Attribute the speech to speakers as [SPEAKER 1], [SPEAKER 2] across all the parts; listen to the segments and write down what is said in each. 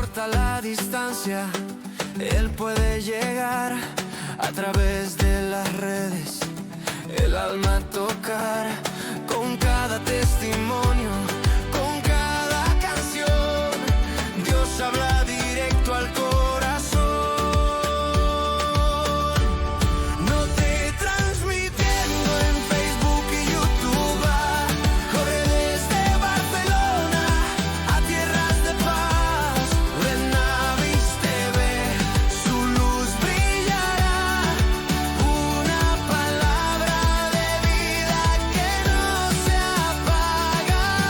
[SPEAKER 1] importa la distancia, Él puede llegar a través de las redes, el alma tocar con cada testimonio, con cada canción. Dios habla directo al corazón. No te transmitiendo en Facebook y YouTube. Corre desde Barcelona a tierras de paz. Ven Navis TV, su luz brillará. Una palabra de vida que no se apagará.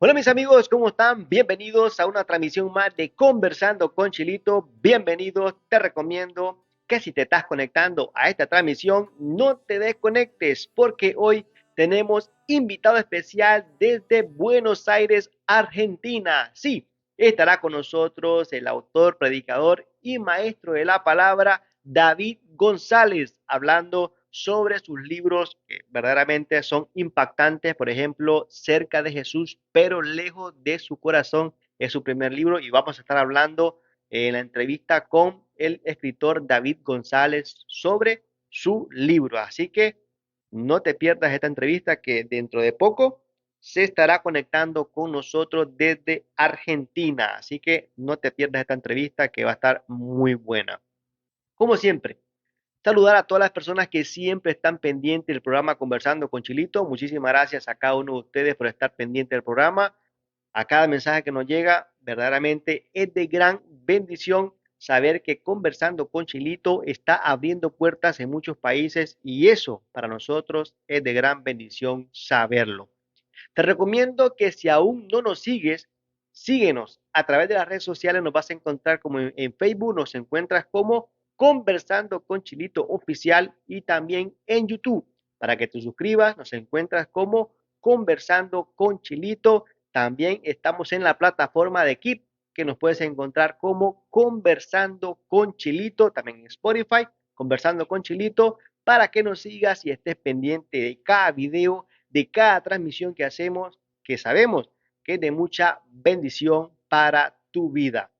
[SPEAKER 2] Hola mis amigos, ¿cómo están? Bienvenidos a una transmisión más de Conversando con Chilito. Bienvenidos, te recomiendo que si te estás conectando a esta transmisión, no te desconectes porque hoy tenemos invitado especial desde Buenos Aires, Argentina. Sí, estará con nosotros el autor, predicador y maestro de la palabra, David González, hablando sobre sus libros que verdaderamente son impactantes. Por ejemplo, Cerca de Jesús, pero lejos de su corazón, es su primer libro y vamos a estar hablando en la entrevista con el escritor David González sobre su libro. Así que no te pierdas esta entrevista que dentro de poco se estará conectando con nosotros desde Argentina. Así que no te pierdas esta entrevista que va a estar muy buena. Como siempre, saludar a todas las personas que siempre están pendientes del programa Conversando con Chilito. Muchísimas gracias a cada uno de ustedes por estar pendiente del programa. A cada mensaje que nos llega, verdaderamente es de gran bendición saber que Conversando con Chilito está abriendo puertas en muchos países y eso para nosotros es de gran bendición saberlo. Te recomiendo que si aún no nos sigues, síguenos a través de las redes sociales. Nos vas a encontrar como en Facebook, nos encuentras como Conversando con Chilito Oficial y también en YouTube. Para que te suscribas, nos encuentras como Conversando con Chilito. También estamos en la plataforma de Keep, que nos puedes encontrar como Conversando con Chilito, también en Spotify, Conversando con Chilito, para que nos sigas y estés pendiente de cada video, de cada transmisión que hacemos, que sabemos que es de mucha bendición para tu vida.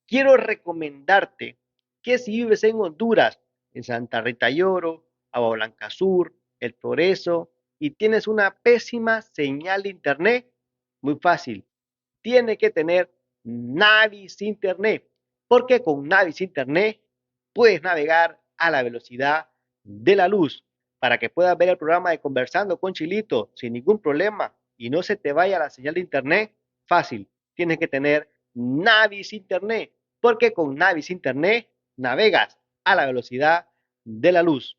[SPEAKER 2] Quiero recomendarte que si vives en Honduras, en Santa Rita y Oro, Agua Blanca Sur, El Progreso, y tienes una pésima señal de internet, muy fácil, tiene que tener Navis Internet, porque con Navis Internet puedes navegar a la velocidad de la luz para que puedas ver el programa de Conversando con Chilito sin ningún problema y no se te vaya la señal de internet. Fácil, tienes que tener Navis Internet, porque con Navis Internet navegas a la velocidad de la luz.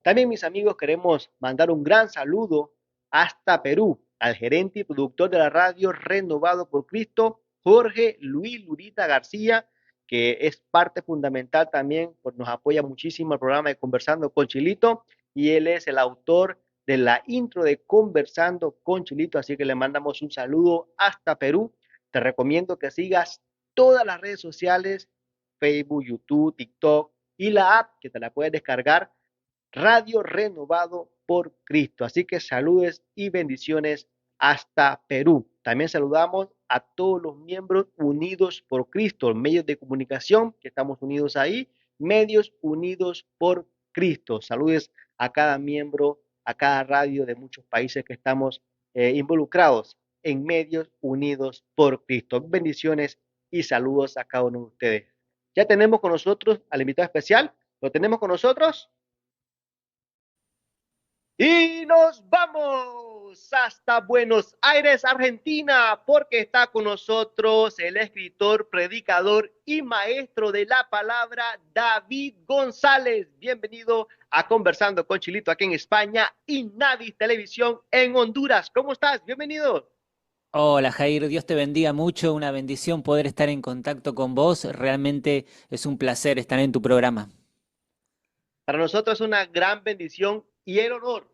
[SPEAKER 2] También, mis amigos, queremos mandar un gran saludo hasta Perú al gerente y productor de la radio Renovado por Cristo, Jorge Luis Lurita García, que es parte fundamental también, pues nos apoya muchísimo el programa de Conversando con Chilito, y él es el autor de la intro de Conversando con Chilito, así que le mandamos un saludo hasta Perú. Te recomiendo que sigas todas las redes sociales, Facebook, YouTube, TikTok y la app que te la puedes descargar, Radio Renovado por Cristo. Así que saludes y bendiciones hasta Perú. También saludamos a todos los miembros unidos por Cristo, medios de comunicación que estamos unidos ahí, medios unidos por Cristo. Saludes a cada miembro, a cada radio de muchos países que estamos involucrados en medios unidos por Cristo. Bendiciones y saludos a cada uno de ustedes. Ya tenemos con nosotros al invitado especial. ¿Lo tenemos con nosotros? Y nos vamos hasta Buenos Aires, Argentina, porque está con nosotros el escritor, predicador y maestro de la palabra, David González. Bienvenido a Conversando con Chilito aquí en España y Navis Televisión en Honduras. ¿Cómo estás? Bienvenido.
[SPEAKER 3] Hola Jair, Dios te bendiga mucho, una bendición poder estar en contacto con vos, realmente es un placer estar en tu programa.
[SPEAKER 2] Para nosotros es una gran bendición y el honor.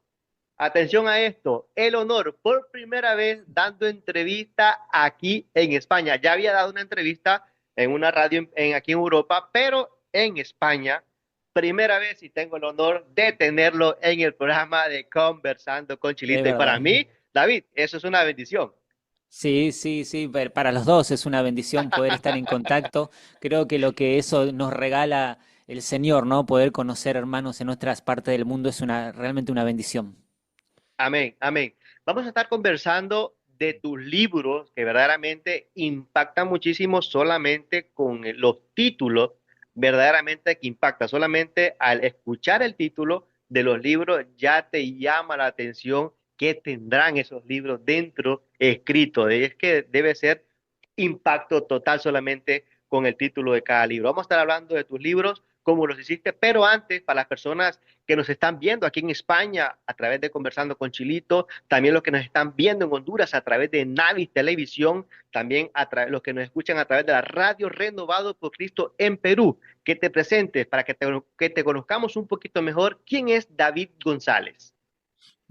[SPEAKER 2] Atención a esto, el honor por primera vez dando entrevista aquí en España. Ya había dado una entrevista en una radio aquí en Europa, pero en España, primera vez y tengo el honor de tenerlo en el programa de Conversando con
[SPEAKER 3] Es
[SPEAKER 2] Chilito. Y para
[SPEAKER 3] verdad.
[SPEAKER 2] mí David, eso es una bendición.
[SPEAKER 3] Sí, sí, sí, para los dos es una bendición poder estar en contacto. Creo que lo que eso nos regala el Señor, ¿no? Poder conocer hermanos en otras partes del mundo es realmente una bendición.
[SPEAKER 2] Amén, amén. Vamos a estar conversando de tus libros que verdaderamente impactan muchísimo solamente con los títulos, verdaderamente que impacta. Solamente al escuchar el título de los libros ya te llama la atención qué tendrán esos libros dentro escrito. Es que debe ser impacto total solamente con el título de cada libro. Vamos a estar hablando de tus libros, cómo los hiciste, pero antes, para las personas que nos están viendo aquí en España a través de Conversando con Chilito, también los que nos están viendo en Honduras a través de Navis Televisión, también los que nos escuchan a través de la radio Renovado por Cristo en Perú, que te presentes para que te conozcamos un poquito mejor. ¿Quién es David González?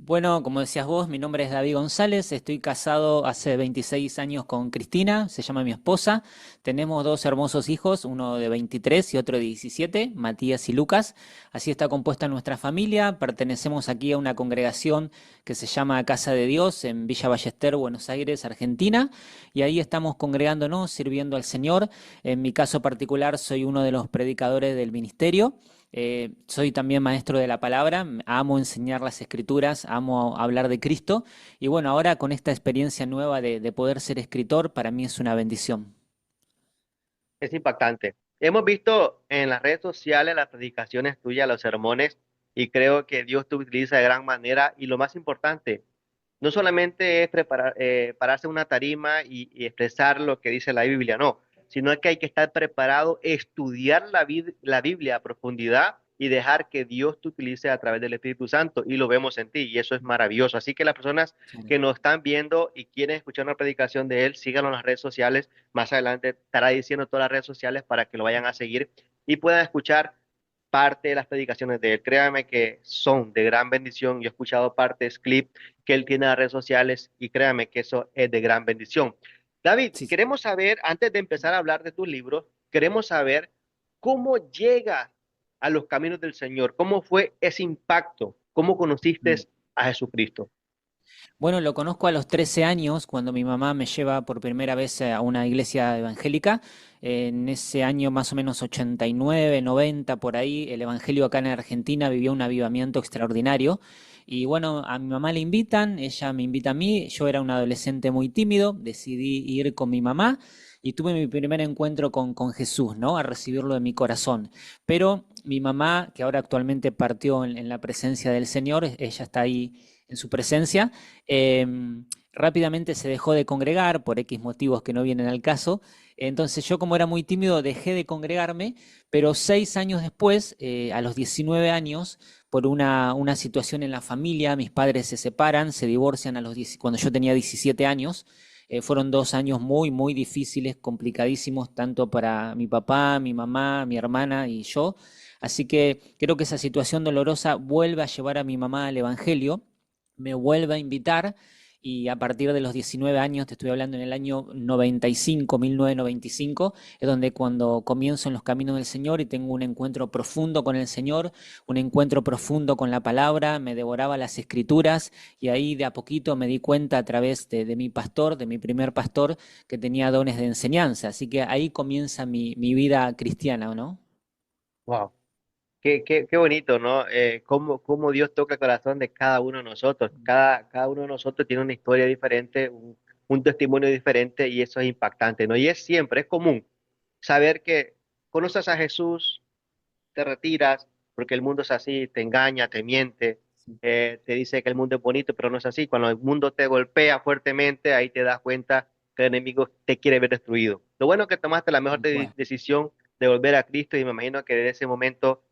[SPEAKER 3] Bueno, como decías vos, mi nombre es David González, estoy casado hace 26 años con Cristina, se llama mi esposa. Tenemos dos hermosos hijos, uno de 23 y otro de 17, Matías y Lucas. Así está compuesta nuestra familia. Pertenecemos aquí a una congregación que se llama Casa de Dios en Villa Ballester, Buenos Aires, Argentina. Y ahí estamos congregándonos, sirviendo al Señor. En mi caso particular, soy uno de los predicadores del ministerio. Soy también maestro de la palabra, amo enseñar las escrituras, amo hablar de Cristo y bueno, ahora con esta experiencia nueva de poder ser escritor, para mí es una bendición.
[SPEAKER 2] Es impactante. Hemos visto en las redes sociales las predicaciones tuyas, los sermones, y creo que Dios te utiliza de gran manera. Y lo más importante, no solamente es pararse en una tarima y expresar lo que dice la Biblia, no, sino que hay que estar preparado, estudiar la Biblia a profundidad y dejar que Dios te utilice a través del Espíritu Santo y lo vemos en ti y eso es maravilloso. Así que las personas que nos están viendo y quieren escuchar una predicación de él, síganlo en las redes sociales. Más adelante estará diciendo todas las redes sociales para que lo vayan a seguir y puedan escuchar parte de las predicaciones de él. Créanme que son de gran bendición. Yo he escuchado partes, clips que él tiene en las redes sociales y créanme que eso es de gran bendición. David,
[SPEAKER 3] Sí,
[SPEAKER 2] queremos saber, antes de empezar a hablar de tus libros, queremos saber cómo llega a los caminos del Señor, cómo fue ese impacto, cómo conociste
[SPEAKER 3] sí.
[SPEAKER 2] a Jesucristo.
[SPEAKER 3] Bueno, lo conozco a los 13 años, cuando mi mamá me lleva por primera vez a una iglesia evangélica. En ese año más o menos 89, 90, por ahí, el evangelio acá en Argentina vivió un avivamiento extraordinario. Y bueno, a mi mamá le invitan, ella me invita a mí. Yo era un adolescente muy tímido, decidí ir con mi mamá y tuve mi primer encuentro con Jesús, ¿no? A recibirlo de mi corazón. Pero mi mamá, que ahora actualmente partió en la presencia del Señor, ella está ahí en su presencia. Rápidamente se dejó de congregar por X motivos que no vienen al caso. Entonces yo como era muy tímido dejé de congregarme, pero 6 años después, a los 19 años, por una situación en la familia, mis padres se separan, se divorcian cuando yo tenía 17 años. Fueron 2 años muy, muy difíciles, complicadísimos, tanto para mi papá, mi mamá, mi hermana y yo. Así que creo que esa situación dolorosa vuelve a llevar a mi mamá al Evangelio, me vuelve a invitar y a partir de los 19 años, te estoy hablando en el año 95, 1995, es donde cuando comienzo en los caminos del Señor y tengo un encuentro profundo con el Señor, un encuentro profundo con la palabra, me devoraba las escrituras y ahí de a poquito me di cuenta a través de mi pastor, de mi primer pastor, que tenía dones de enseñanza. Así que ahí comienza mi vida cristiana, ¿no?
[SPEAKER 2] Wow. Qué bonito, ¿no? Cómo Dios toca el corazón de cada uno de nosotros. Cada uno de nosotros tiene una historia diferente, un testimonio diferente y eso es impactante, ¿no? Y es siempre, es común saber que conoces a Jesús, te retiras, porque el mundo es así, te engaña, te miente,
[SPEAKER 3] Sí,
[SPEAKER 2] te dice que el mundo es bonito, pero no es así. Cuando el mundo te golpea fuertemente, ahí te das cuenta que el enemigo te quiere ver destruido. Lo bueno es que tomaste la mejor
[SPEAKER 3] tal cual.
[SPEAKER 2] decisión de volver a Cristo y me imagino que desde ese momento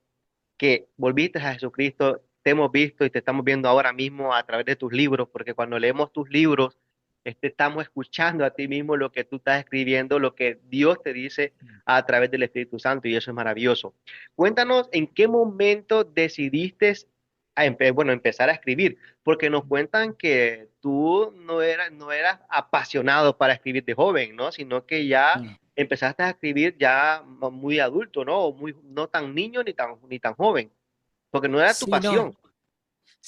[SPEAKER 2] que volviste a Jesucristo, te hemos visto y te estamos viendo ahora mismo a través de tus libros, porque cuando leemos tus libros, estamos escuchando a ti mismo lo que tú estás escribiendo, lo que Dios te dice a través del Espíritu Santo, y eso es maravilloso. Cuéntanos en qué momento decidiste bueno, empezar a escribir, porque nos cuentan que tú no eras apasionado para escribir de joven, ¿no? Sino que ya
[SPEAKER 3] No.
[SPEAKER 2] empezaste a escribir ya muy adulto, ¿no? O muy, no tan niño ni tan joven, porque no era tu
[SPEAKER 3] Sí, no.
[SPEAKER 2] pasión.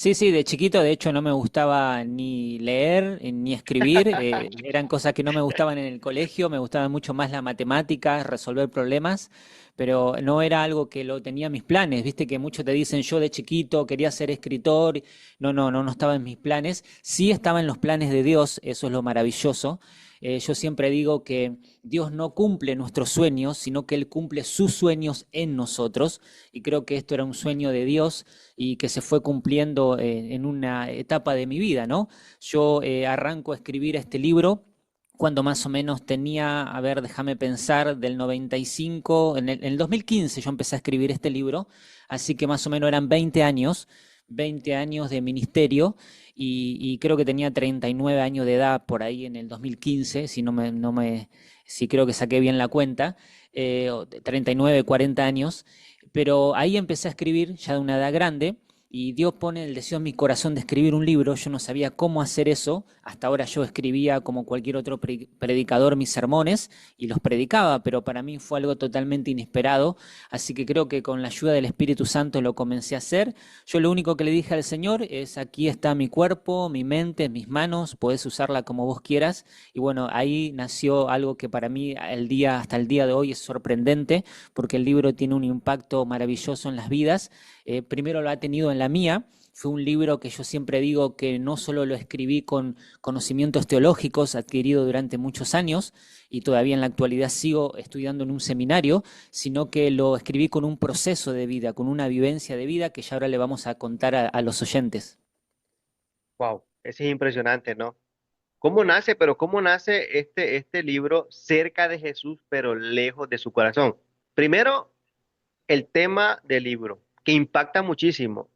[SPEAKER 3] Sí, sí, de chiquito de hecho no me gustaba ni leer ni escribir, eran cosas que no me gustaban en el colegio, me gustaba mucho más la matemática, resolver problemas, pero no era algo que lo tenía en mis planes, viste que muchos te dicen yo de chiquito quería ser escritor, no estaba en mis planes, sí estaba en los planes de Dios, eso es lo maravilloso. Yo siempre digo que Dios no cumple nuestros sueños, sino que Él cumple sus sueños en nosotros, y creo que esto era un sueño de Dios y que se fue cumpliendo en una etapa de mi vida, ¿no? Yo arranco a escribir este libro cuando más o menos tenía, a ver, déjame pensar, del 95, en el 2015 yo empecé a escribir este libro, así que más o menos eran 20 años de ministerio y creo que tenía 39 años de edad por ahí en el 2015, si si creo que saqué bien la cuenta, 39, 40 años, pero ahí empecé a escribir ya de una edad grande y Dios pone el deseo en mi corazón de escribir un libro. Yo no sabía cómo hacer eso. Hasta ahora yo escribía como cualquier otro predicador mis sermones y los predicaba, pero para mí fue algo totalmente inesperado. Así que creo que con la ayuda del Espíritu Santo lo comencé a hacer. Yo lo único que le dije al Señor es: aquí está mi cuerpo, mi mente, mis manos, podés usarla como vos quieras. Y bueno, ahí nació algo que para mí hasta el día de hoy es sorprendente, porque el libro tiene un impacto maravilloso en las vidas. Primero lo ha tenido en la mía. Fue un libro que yo siempre digo que no solo lo escribí con conocimientos teológicos adquiridos durante muchos años, y todavía en la actualidad sigo estudiando en un seminario, sino que lo escribí con un proceso de vida, con una vivencia de vida que ya ahora le vamos a contar a los oyentes.
[SPEAKER 2] Wow, ese es impresionante, ¿no? ¿Cómo nace, pero cómo nace este libro cerca de Jesús, pero lejos de su corazón? Primero, el tema del libro, que impacta muchísimo.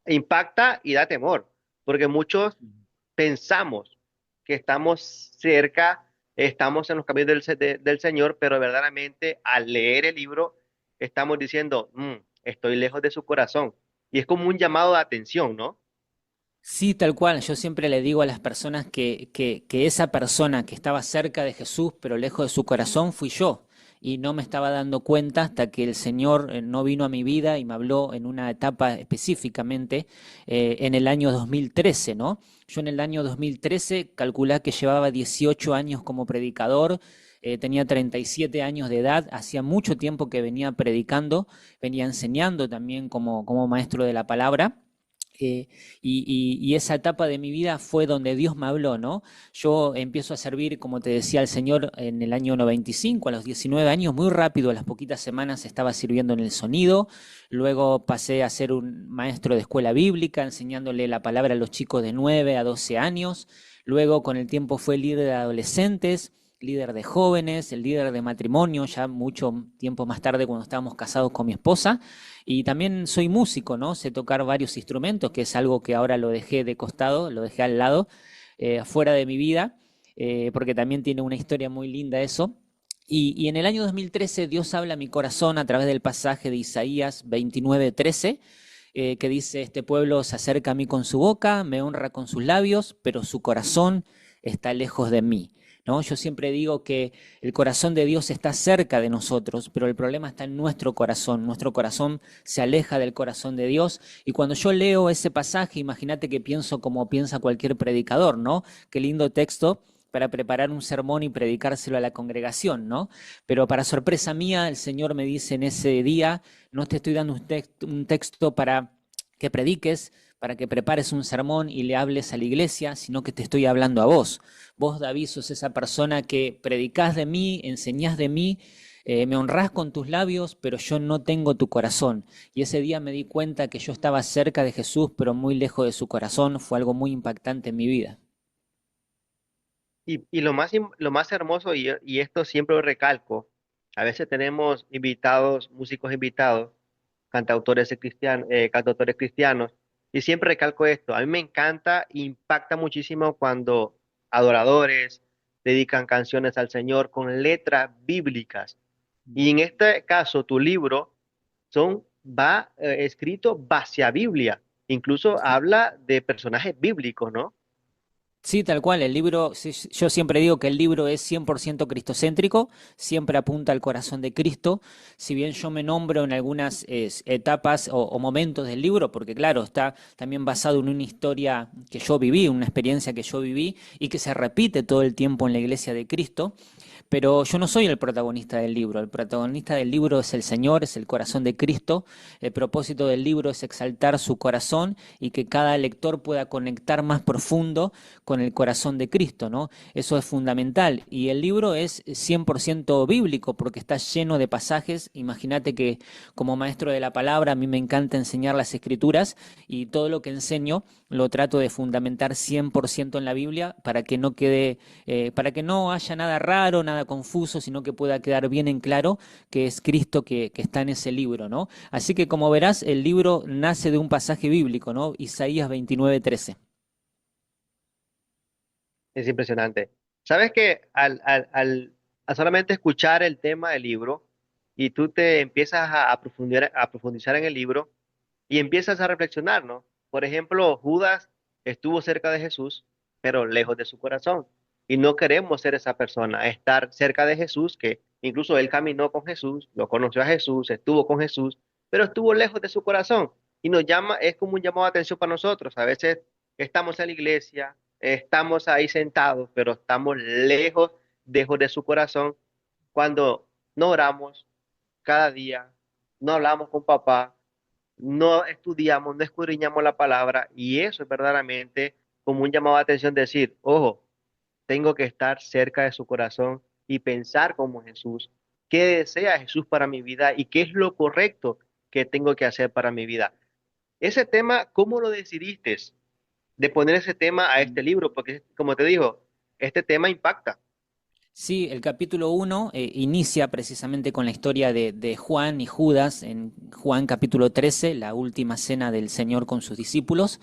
[SPEAKER 2] Impacta y da temor, porque muchos pensamos que estamos cerca, estamos en los caminos del Señor, pero verdaderamente al leer el libro estamos diciendo: estoy lejos de su corazón". Y es como un llamado de atención, ¿no?
[SPEAKER 3] Sí, tal cual. Yo siempre le digo a las personas que esa persona que estaba cerca de Jesús, pero lejos de su corazón, fui yo. Y no me estaba dando cuenta hasta que el Señor no vino a mi vida y me habló en una etapa específicamente en el año 2013, ¿no? Yo en el año 2013 calculé que llevaba 18 años como predicador, tenía 37 años de edad, hacía mucho tiempo que venía predicando, venía enseñando también como maestro de la palabra. Eh, y esa etapa de mi vida fue donde Dios me habló, ¿no? Yo empiezo a servir, como te decía, al Señor en el año 95, a los 19 años, muy rápido, a las poquitas semanas estaba sirviendo en el sonido, luego pasé a ser un maestro de escuela bíblica, enseñándole la palabra a los chicos de 9 a 12 años, luego con el tiempo fue líder de adolescentes, líder de jóvenes, el líder de matrimonio, ya mucho tiempo más tarde cuando estábamos casados con mi esposa. Y también soy músico, ¿no? Sé tocar varios instrumentos, que es algo que ahora lo dejé de costado, lo dejé al lado, fuera de mi vida, porque también tiene una historia muy linda eso. Y en el año 2013 Dios habla a mi corazón a través del pasaje de Isaías 29:13, que dice: este pueblo se acerca a mí con su boca, me honra con sus labios, pero su corazón está lejos de mí. ¿No? Yo siempre digo que el corazón de Dios está cerca de nosotros, pero el problema está en nuestro corazón. Nuestro corazón se aleja del corazón de Dios. Y cuando yo leo ese pasaje, imagínate que pienso como piensa cualquier predicador, ¿no? Qué lindo texto para preparar un sermón y predicárselo a la congregación, ¿no? Pero para sorpresa mía, el Señor me dice en ese día: no te estoy dando un texto para que prediques, para que prepares un sermón y le hables a la iglesia, sino que te estoy hablando a vos. Vos, David, sos esa persona que predicás de mí, enseñás de mí, me honrás con tus labios, pero yo no tengo tu corazón. Y ese día me di cuenta que yo estaba cerca de Jesús, pero muy lejos de su corazón. Fue algo muy impactante en mi vida.
[SPEAKER 2] Y lo más hermoso, y esto siempre lo recalco, a veces tenemos invitados, músicos invitados, cantautores cristianos, y siempre recalco esto: a mí me encanta, impacta muchísimo cuando adoradores dedican canciones al Señor con letras bíblicas. Y en este caso, tu libro va escrito hacia Biblia, incluso habla de personajes bíblicos, ¿no?
[SPEAKER 3] Sí, tal cual, el libro, sí, yo siempre digo que el libro es 100% cristocéntrico, siempre apunta al corazón de Cristo, si bien yo me nombro en algunas etapas o momentos del libro, porque claro, está también basado en una historia que yo viví, una experiencia que yo viví y que se repite todo el tiempo en la iglesia de Cristo. Pero yo no soy el protagonista del libro, el protagonista del libro es el Señor, es el corazón de Cristo. El propósito del libro es exaltar su corazón y que cada lector pueda conectar más profundo con el corazón de Cristo, ¿no? Eso es fundamental. Y el libro es 100% bíblico porque está lleno de pasajes. Imagínate que como maestro de la palabra a mí me encanta enseñar las escrituras y todo lo que enseño lo trato de fundamentar 100% en la Biblia para que no quede, para que no haya nada raro, nada confuso, sino que pueda quedar bien en claro que es Cristo que está en ese libro, ¿no? Así que como verás, el libro nace de un pasaje bíblico, ¿no? Isaías 29:13.
[SPEAKER 2] Es impresionante. ¿Sabes que al solamente escuchar el tema del libro y tú te empiezas a profundizar en el libro y empiezas a reflexionar, ¿no? Por ejemplo, Judas estuvo cerca de Jesús, pero lejos de su corazón. Y no queremos ser esa persona, estar cerca de Jesús, que incluso él caminó con Jesús, lo conoció a Jesús, estuvo con Jesús, pero estuvo lejos de su corazón. Y nos llama, es como un llamado de atención para nosotros. A veces estamos en la iglesia, estamos ahí sentados, pero estamos lejos de su corazón cuando no oramos cada día, no hablamos con papá, no estudiamos, no escudriñamos la palabra, y eso es verdaderamente como un llamado de atención, decir, ojo, tengo que estar cerca de su corazón y pensar como Jesús, qué desea Jesús para mi vida y qué es lo correcto que tengo que hacer para mi vida. Ese tema, ¿cómo lo decidiste de poner ese tema a este libro? Porque, como te digo, este tema impacta.
[SPEAKER 3] Sí, el capítulo 1 inicia precisamente con la historia de Juan y Judas en Juan capítulo 13, la última cena del Señor con sus discípulos,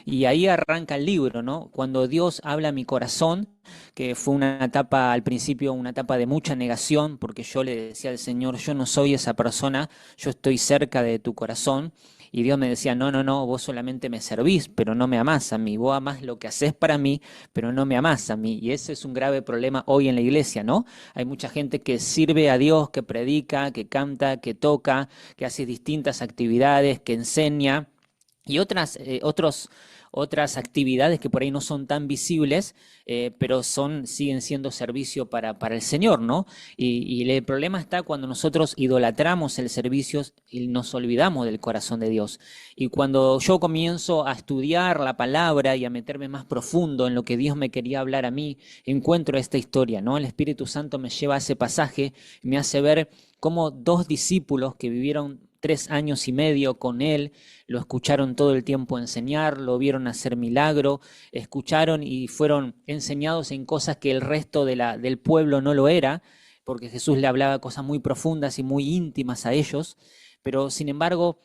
[SPEAKER 3] y ahí arranca el libro, ¿no? Cuando Dios habla a mi corazón, que fue una etapa al principio, una etapa de mucha negación, porque yo le decía al Señor, yo no soy esa persona, yo estoy cerca de tu corazón. Y Dios me decía, no, no, no, vos solamente me servís, pero no me amás a mí. Vos amás lo que haces para mí, pero no me amás a mí. Y ese es un grave problema hoy en la iglesia, ¿no? Hay mucha gente que sirve a Dios, que predica, que canta, que toca, que hace distintas actividades, que enseña y otras actividades que por ahí no son tan visibles, pero siguen siendo servicio para el Señor, ¿no? Y el problema está cuando nosotros idolatramos el servicio y nos olvidamos del corazón de Dios. Y cuando yo comienzo a estudiar la palabra y a meterme más profundo en lo que Dios me quería hablar a mí, encuentro esta historia, ¿no? El Espíritu Santo me lleva a ese pasaje y me hace ver cómo dos discípulos que vivieron 3 años y medio con él, lo escucharon todo el tiempo enseñar, lo vieron hacer milagro, escucharon y fueron enseñados en cosas que el resto del pueblo no lo era, porque Jesús le hablaba cosas muy profundas y muy íntimas a ellos, pero sin embargo,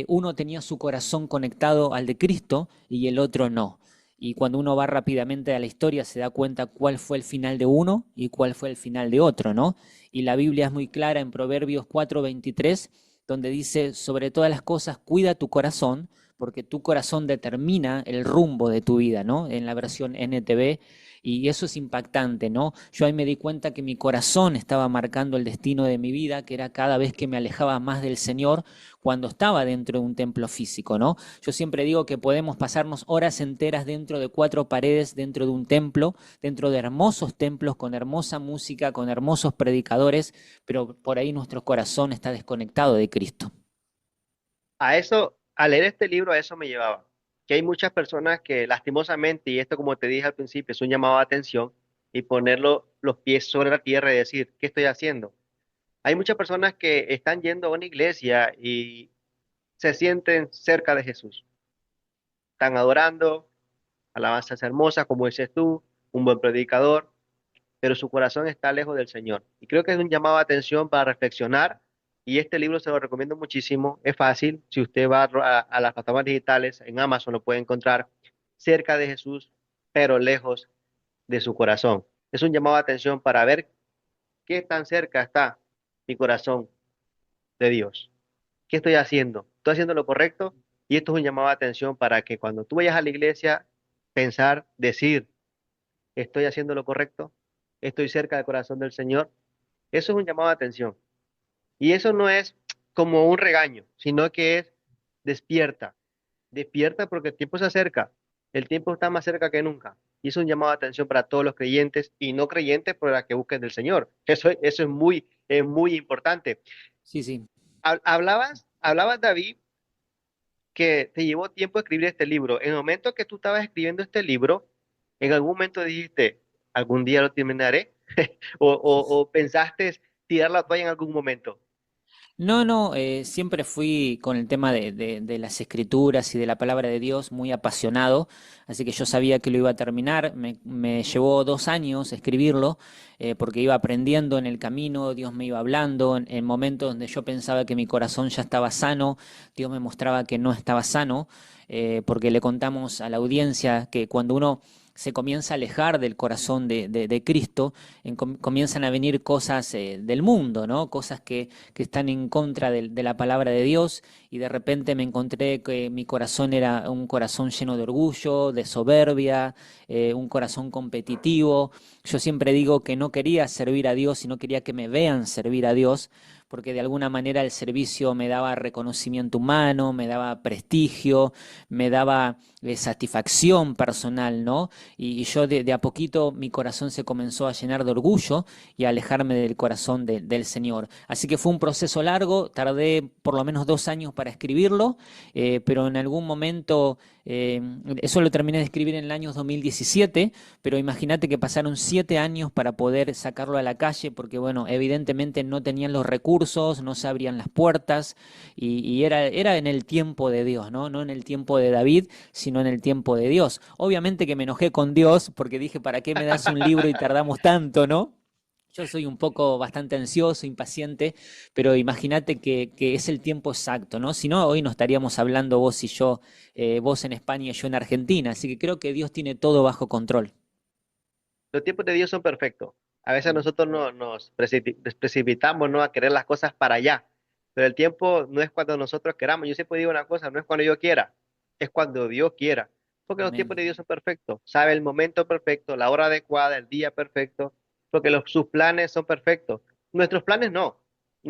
[SPEAKER 3] uno tenía su corazón conectado al de Cristo y el otro no. Y cuando uno va rápidamente a la historia se da cuenta cuál fue el final de uno y cuál fue el final de otro, ¿no? Y la Biblia es muy clara en Proverbios 4:23 donde dice, sobre todas las cosas, cuida tu corazón, porque tu corazón determina el rumbo de tu vida, ¿no? En la versión NTV, y eso es impactante, ¿no? Yo ahí me di cuenta que mi corazón estaba marcando el destino de mi vida, que era cada vez que me alejaba más del Señor cuando estaba dentro de un templo físico, ¿no? Yo siempre digo que podemos pasarnos horas enteras dentro de cuatro paredes, dentro de un templo, dentro de hermosos templos, con hermosa música, con hermosos predicadores, pero por ahí nuestro corazón está desconectado de Cristo.
[SPEAKER 2] A eso, al leer este libro, a eso me llevaba. Que hay muchas personas que lastimosamente, y esto como te dije al principio, es un llamado de atención y ponerlo los pies sobre la tierra y decir, ¿qué estoy haciendo? Hay muchas personas que están yendo a una iglesia y se sienten cerca de Jesús. Están adorando, alabanzas hermosas, como dices tú, un buen predicador, pero su corazón está lejos del Señor. Y creo que es un llamado de atención para reflexionar. Y este libro se lo recomiendo muchísimo. Es fácil. Si usted va a las plataformas digitales, en Amazon lo puede encontrar cerca de Jesús, pero lejos de su corazón. Es un llamado de atención para ver qué tan cerca está mi corazón de Dios. ¿Qué estoy haciendo? ¿Estoy haciendo lo correcto? Y esto es un llamado de atención para que cuando tú vayas a la iglesia, pensar, decir, ¿Estoy haciendo lo correcto? ¿Estoy cerca del corazón del Señor? Eso es un llamado de atención. Y eso no es como un regaño, sino que es despierta. Despierta porque el tiempo se acerca. El tiempo está más cerca que nunca. Y es un llamado de atención para todos los creyentes y no creyentes por la que busquen del Señor. Eso es muy importante.
[SPEAKER 3] Sí, sí.
[SPEAKER 2] Hablabas, David, que te llevó tiempo escribir este libro. En el momento que tú estabas escribiendo este libro, en algún momento dijiste, algún día lo terminaré, o pensaste tirar la toalla en algún momento.
[SPEAKER 3] No, no, siempre fui con el tema de las escrituras y de la palabra de Dios muy apasionado, así que yo sabía que lo iba a terminar. Me llevó 2 años escribirlo, porque iba aprendiendo en el camino, Dios me iba hablando, en momentos donde yo pensaba que mi corazón ya estaba sano, Dios me mostraba que no estaba sano, porque le contamos a la audiencia que cuando uno se comienza a alejar del corazón de Cristo, comienzan a venir cosas del mundo, ¿no? Cosas que están en contra de la palabra de Dios, y de repente me encontré que mi corazón era un corazón lleno de orgullo, de soberbia, un corazón competitivo. Yo siempre digo que no quería servir a Dios y no quería que me vean servir a Dios, porque de alguna manera el servicio me daba reconocimiento humano, me daba prestigio, me daba satisfacción personal, ¿no? Y yo de a poquito mi corazón se comenzó a llenar de orgullo y a alejarme del corazón del Señor. Así que fue un proceso largo, tardé por lo menos 2 años para escribirlo, pero en algún momento, eso lo terminé de escribir en el año 2017, pero imagínate que pasaron 7 años para poder sacarlo a la calle, porque bueno, evidentemente no tenían los recursos, no se abrían las puertas, y era en el tiempo de Dios, ¿no? No en el tiempo de David, sino en el tiempo de Dios. Obviamente que me enojé con Dios porque dije, ¿para qué me das un libro y tardamos tanto, no? Yo soy un poco bastante ansioso, impaciente, pero imagínate que es el tiempo exacto, ¿no? Si no, hoy no estaríamos hablando vos y yo, vos en España y yo en Argentina. Así que creo que Dios tiene todo bajo control.
[SPEAKER 2] Los tiempos de Dios son perfectos. A veces nosotros nos precipitamos, ¿no? A querer las cosas para allá. Pero el tiempo no es cuando nosotros queramos. Yo siempre digo una cosa, no es cuando yo quiera, es cuando Dios quiera. Porque los tiempos
[SPEAKER 3] Amén.
[SPEAKER 2] de Dios son perfectos. Sabe el momento perfecto, la hora adecuada, el día perfecto. Porque sus planes son perfectos. Nuestros planes no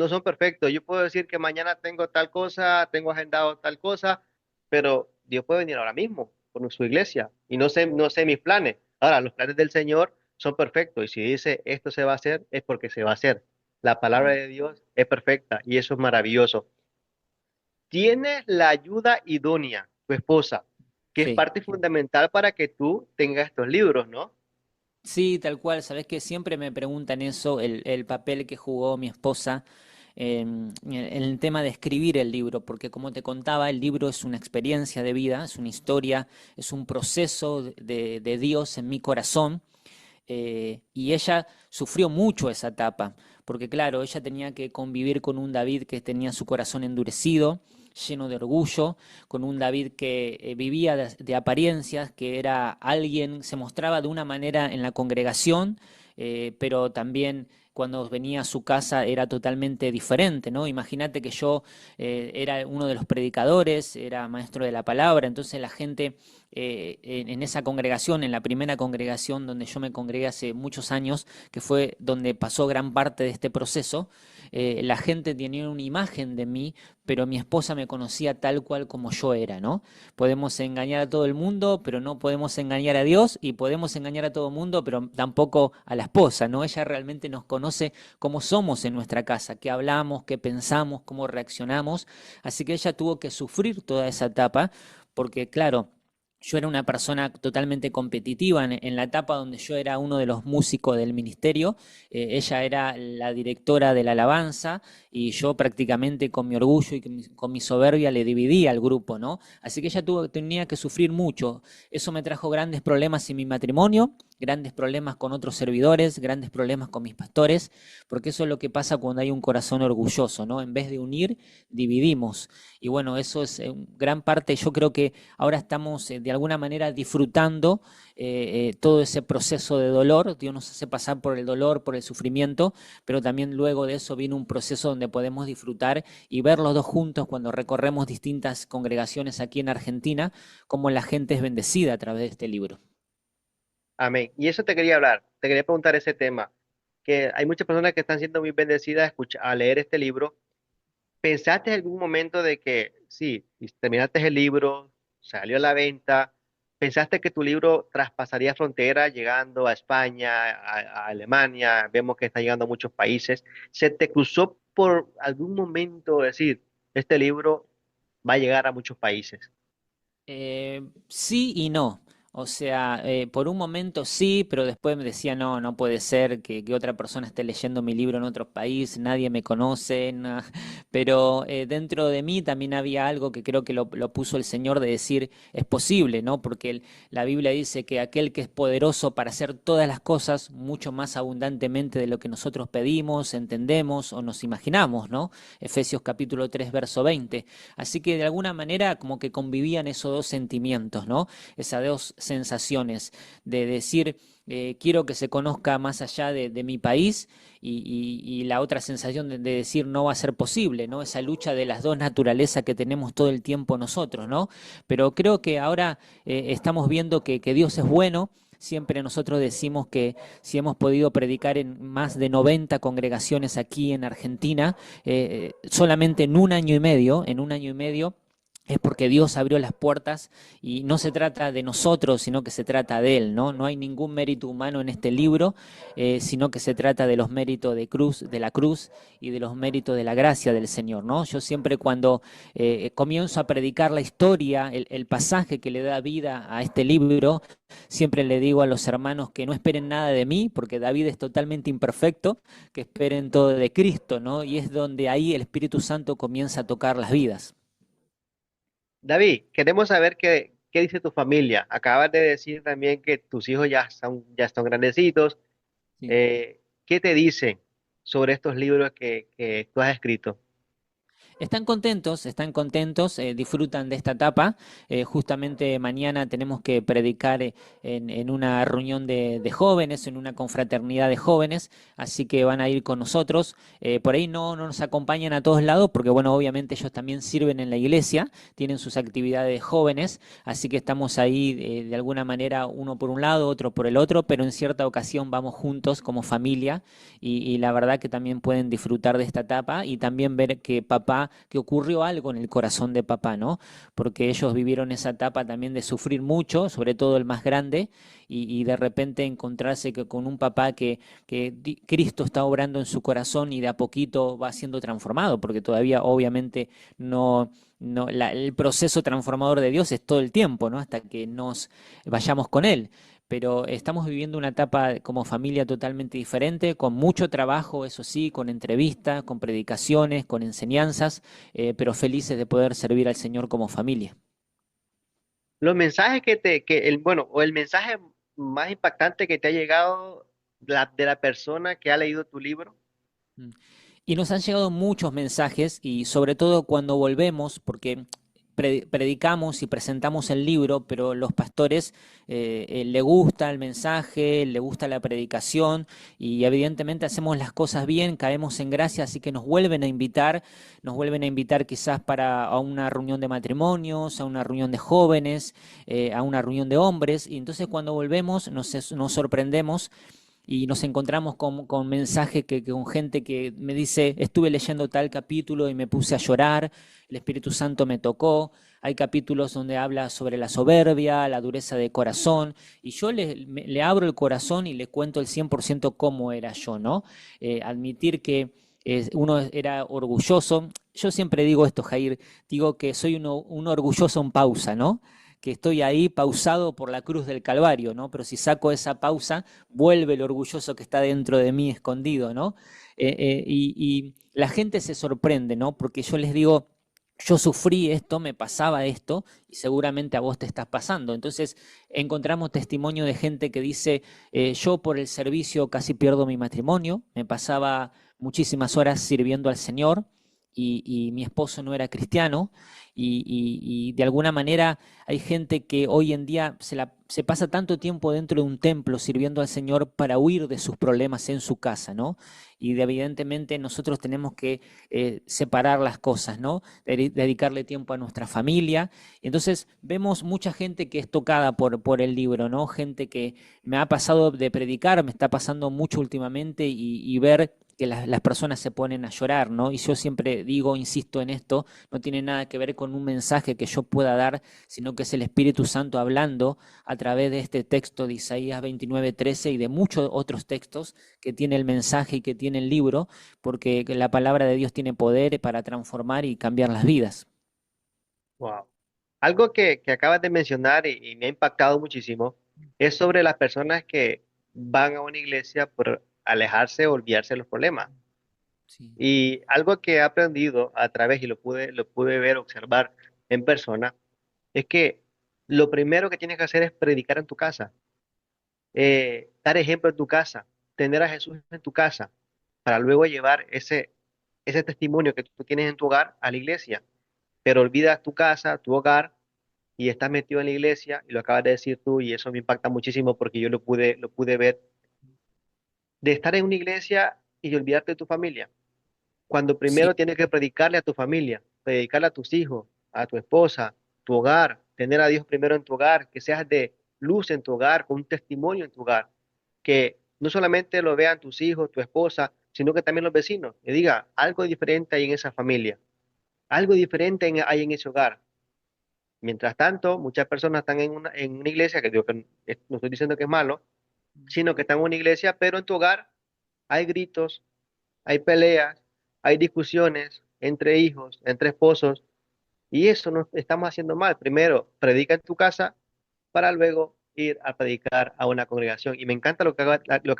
[SPEAKER 2] son perfectos. Yo puedo decir que mañana tengo tal cosa, tengo agendado tal cosa, pero Dios puede venir ahora mismo por su iglesia y no sé mis planes. Ahora, los planes del Señor son perfectos y si dice esto se va a hacer, es porque se va a hacer. La palabra
[SPEAKER 3] Amén.
[SPEAKER 2] de Dios es perfecta y eso es maravilloso. Tienes la ayuda idónea, tu esposa, que es
[SPEAKER 3] Sí.
[SPEAKER 2] parte fundamental para que tú tengas estos libros, ¿no?
[SPEAKER 3] Sí, tal cual. Sabes que siempre me preguntan eso, el papel que jugó mi esposa en el tema de escribir el libro, porque como te contaba, el libro es una experiencia de vida, es una historia, es un proceso de Dios en mi corazón. Y ella sufrió mucho esa etapa, porque claro, ella tenía que convivir con un David que tenía su corazón endurecido, lleno de orgullo, con un David que vivía de apariencias, que era alguien, se mostraba de una manera en la congregación, pero también cuando venía a su casa era totalmente diferente, ¿no? Imagínate que yo era uno de los predicadores, era maestro de la palabra, entonces la gente en esa congregación, en la primera congregación donde yo me congregué hace muchos años, que fue donde pasó gran parte de este proceso, la gente tenía una imagen de mí, pero mi esposa me conocía tal cual como yo era, ¿no? Podemos engañar a todo el mundo, pero no podemos engañar a Dios, y podemos engañar a todo el mundo, pero tampoco a la esposa, ¿no? Ella realmente nos conoce como somos en nuestra casa, qué hablamos, qué pensamos, cómo reaccionamos, así que ella tuvo que sufrir toda esa etapa, porque claro, yo era una persona totalmente competitiva en la etapa donde yo era uno de los músicos del ministerio, ella era la directora de la alabanza, y yo prácticamente con mi orgullo y con mi soberbia le dividía al grupo, ¿no? Así que ella tenía que sufrir mucho. Eso me trajo grandes problemas en mi matrimonio, grandes problemas con otros servidores, grandes problemas con mis pastores, porque eso es lo que pasa cuando hay un corazón orgulloso, ¿no? En vez de unir, dividimos. Y bueno, eso es gran parte, yo creo que ahora estamos de alguna manera disfrutando todo ese proceso de dolor. Dios nos hace pasar por el dolor, por el sufrimiento, pero también luego de eso viene un proceso donde podemos disfrutar y ver los dos juntos cuando recorremos distintas congregaciones aquí en Argentina, cómo la gente es bendecida a través de este libro.
[SPEAKER 2] Amén. Y eso te quería hablar, te quería preguntar ese tema, que hay muchas personas que están siendo muy bendecidas a leer este libro. ¿Pensaste en algún momento de que, sí, y terminaste el libro, salió a la venta, pensaste que tu libro traspasaría fronteras llegando a España, a Alemania, vemos que está llegando a muchos países? ¿Se te cruzó por algún momento decir, este libro va a llegar a muchos países?
[SPEAKER 3] Sí y no. O sea, por un momento sí, pero después me decía, no, no puede ser que otra persona esté leyendo mi libro en otro país, nadie me conoce, pero dentro de mí también había algo que creo que lo puso el Señor de decir, es posible, ¿no? Porque la Biblia dice que aquel que es poderoso para hacer todas las cosas mucho más abundantemente de lo que nosotros pedimos, entendemos o nos imaginamos, ¿no? Efesios capítulo 3 verso 20. Así que de alguna manera como que convivían esos dos sentimientos, ¿no? Esas dos sensaciones de decir, quiero que se conozca más allá de mi país y la otra sensación de decir no va a ser posible, ¿no? Esa lucha de las dos naturalezas que tenemos todo el tiempo nosotros, ¿no? Pero creo que ahora estamos viendo que Dios es bueno. Siempre nosotros decimos que si hemos podido predicar en más de 90 congregaciones aquí en Argentina, solamente en un año y medio, es porque Dios abrió las puertas y no se trata de nosotros, sino que se trata de Él, ¿no? No hay ningún mérito humano en este libro, sino que se trata de los méritos de la cruz y de los méritos de la gracia del Señor, ¿no? Yo siempre cuando comienzo a predicar la historia, el pasaje que le da vida a este libro, siempre le digo a los hermanos que no esperen nada de mí, porque David es totalmente imperfecto, que esperen todo de Cristo, ¿no? Y es donde ahí el Espíritu Santo comienza a tocar las vidas.
[SPEAKER 2] David, queremos saber qué dice tu familia. Acabas de decir también que tus hijos ya están grandecitos.
[SPEAKER 3] Sí.
[SPEAKER 2] ¿Qué te dicen sobre estos libros que tú has escrito?
[SPEAKER 3] Están contentos, disfrutan de esta etapa. Justamente mañana tenemos que predicar en una reunión de jóvenes, en una confraternidad de jóvenes, así que van a ir con nosotros. Por ahí no nos acompañan a todos lados, porque bueno, obviamente ellos también sirven en la iglesia, tienen sus actividades jóvenes, así que estamos ahí de alguna manera uno por un lado, otro por el otro, pero en cierta ocasión vamos juntos como familia y la verdad que también pueden disfrutar de esta etapa y también ver que papá, que ocurrió algo en el corazón de papá, ¿no? Porque ellos vivieron esa etapa también de sufrir mucho, sobre todo el más grande, y de repente encontrarse que con un papá que Cristo está obrando en su corazón y de a poquito va siendo transformado, porque todavía obviamente el proceso transformador de Dios es todo el tiempo, ¿no? Hasta que nos vayamos con Él, pero estamos viviendo una etapa como familia totalmente diferente, con mucho trabajo, eso sí, con entrevistas, con predicaciones, con enseñanzas, pero felices de poder servir al Señor como familia.
[SPEAKER 2] Los mensajes bueno, o el mensaje más impactante que te ha llegado de la persona que ha leído tu libro.
[SPEAKER 3] Mm. Y nos han llegado muchos mensajes y sobre todo cuando volvemos, porque predicamos y presentamos el libro, pero los pastores le gusta el mensaje, le gusta la predicación y evidentemente hacemos las cosas bien, caemos en gracia, así que nos vuelven a invitar quizás para a una reunión de matrimonios, a una reunión de jóvenes, a una reunión de hombres, y entonces cuando volvemos nos sorprendemos y nos encontramos con mensajes con gente que me dice, estuve leyendo tal capítulo y me puse a llorar, el Espíritu Santo me tocó. Hay capítulos donde habla sobre la soberbia, la dureza de corazón, y yo le abro el corazón y le cuento el 100% cómo era yo, ¿no? Admitir que uno era orgulloso. Yo siempre digo esto, Jair, digo que soy un orgulloso en pausa, ¿no? Que estoy ahí pausado por la cruz del Calvario, ¿no? Pero si saco esa pausa, vuelve el orgulloso que está dentro de mí escondido, ¿no? Y la gente se sorprende, ¿no? Porque yo les digo, yo sufrí esto, me pasaba esto, y seguramente a vos te estás pasando. Entonces, encontramos testimonio de gente que dice, yo por el servicio casi pierdo mi matrimonio, me pasaba muchísimas horas sirviendo al Señor, y mi esposo no era cristiano y de alguna manera hay gente que hoy en día se pasa tanto tiempo dentro de un templo sirviendo al Señor para huir de sus problemas en su casa, ¿no? Evidentemente nosotros tenemos que separar las cosas, ¿no? Dedicarle tiempo a nuestra familia. Entonces vemos mucha gente que es tocada por el libro, ¿no? Gente que me ha pasado de predicar, me está pasando mucho últimamente y ver que las personas se ponen a llorar, ¿no? Y yo siempre digo, insisto en esto, no tiene nada que ver con un mensaje que yo pueda dar, sino que es el Espíritu Santo hablando a través de este texto de Isaías 29:13 y de muchos otros textos que tiene el mensaje y que tiene el libro, porque la palabra de Dios tiene poder para transformar y cambiar las vidas.
[SPEAKER 2] Wow. Algo que acabas de mencionar y me ha impactado muchísimo es sobre las personas que van a una iglesia por alejarse o olvidarse de los problemas.
[SPEAKER 3] Sí,
[SPEAKER 2] Y algo que he aprendido a través, y lo pude ver, observar en persona, es que lo primero que tienes que hacer es predicar en tu casa, dar ejemplo en tu casa, tener a Jesús en tu casa, para luego llevar ese testimonio que tú tienes en tu hogar a la iglesia. Pero olvidas tu casa, tu hogar, y estás metido en la iglesia, y lo acabas de decir tú, y eso me impacta muchísimo porque yo lo pude ver, de estar en una iglesia y de olvidarte de tu familia. Cuando
[SPEAKER 3] sí,
[SPEAKER 2] primero tienes que predicarle a tu familia, predicarle a tus hijos, a tu esposa, tu hogar, tener a Dios primero en tu hogar, que seas de luz en tu hogar, con un testimonio en tu hogar, que no solamente lo vean tus hijos, tu esposa, sino que también los vecinos, que diga algo diferente hay en esa familia, algo diferente hay en ese hogar. Mientras tanto, muchas personas están en una iglesia, que digo que no estoy diciendo que es malo, sino que están en una iglesia, pero en tu hogar hay gritos, hay peleas, hay discusiones entre hijos, entre esposos, y eso no estamos haciendo mal. Primero, predica en tu casa para luego ir a predicar a una congregación. Y me encanta lo que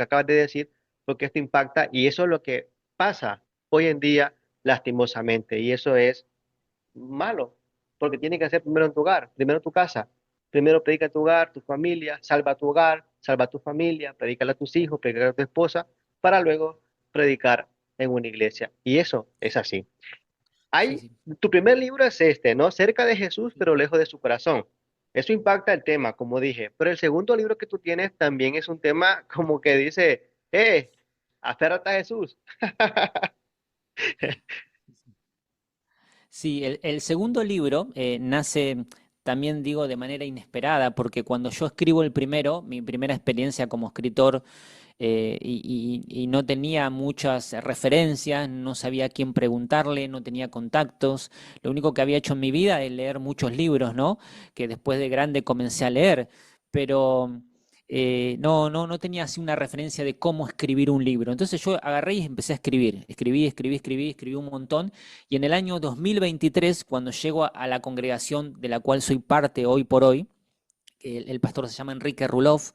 [SPEAKER 2] acabas de decir, porque esto impacta y eso es lo que pasa hoy en día lastimosamente, y eso es malo, porque tiene que ser primero en tu hogar, primero en tu casa. Primero predica en tu hogar, tu familia, salva tu hogar, salva tu familia, predícale a tus hijos, predícale a tu esposa, para luego predicar en una iglesia. Y eso es así.
[SPEAKER 3] sí,
[SPEAKER 2] Hay,
[SPEAKER 3] sí.
[SPEAKER 2] tu primer libro es este, ¿no? Cerca de Jesús, pero lejos de su corazón. Eso impacta el tema, como dije. Pero el segundo libro que tú tienes también es un tema como que dice, aférrate a Jesús.
[SPEAKER 3] Sí, el segundo libro nace también, digo, de manera inesperada, porque cuando yo escribo el primero, mi primera experiencia como escritor, y no tenía muchas referencias, no sabía a quién preguntarle, no tenía contactos. Lo único que había hecho en mi vida es leer muchos libros, ¿no? Que después de grande comencé a leer, pero no tenía así una referencia de cómo escribir un libro. Entonces yo agarré y empecé a escribir. Escribí un montón. Y en el año 2023, cuando llego a la congregación de la cual soy parte hoy por hoy, que el pastor se llama Enrique Ruloff,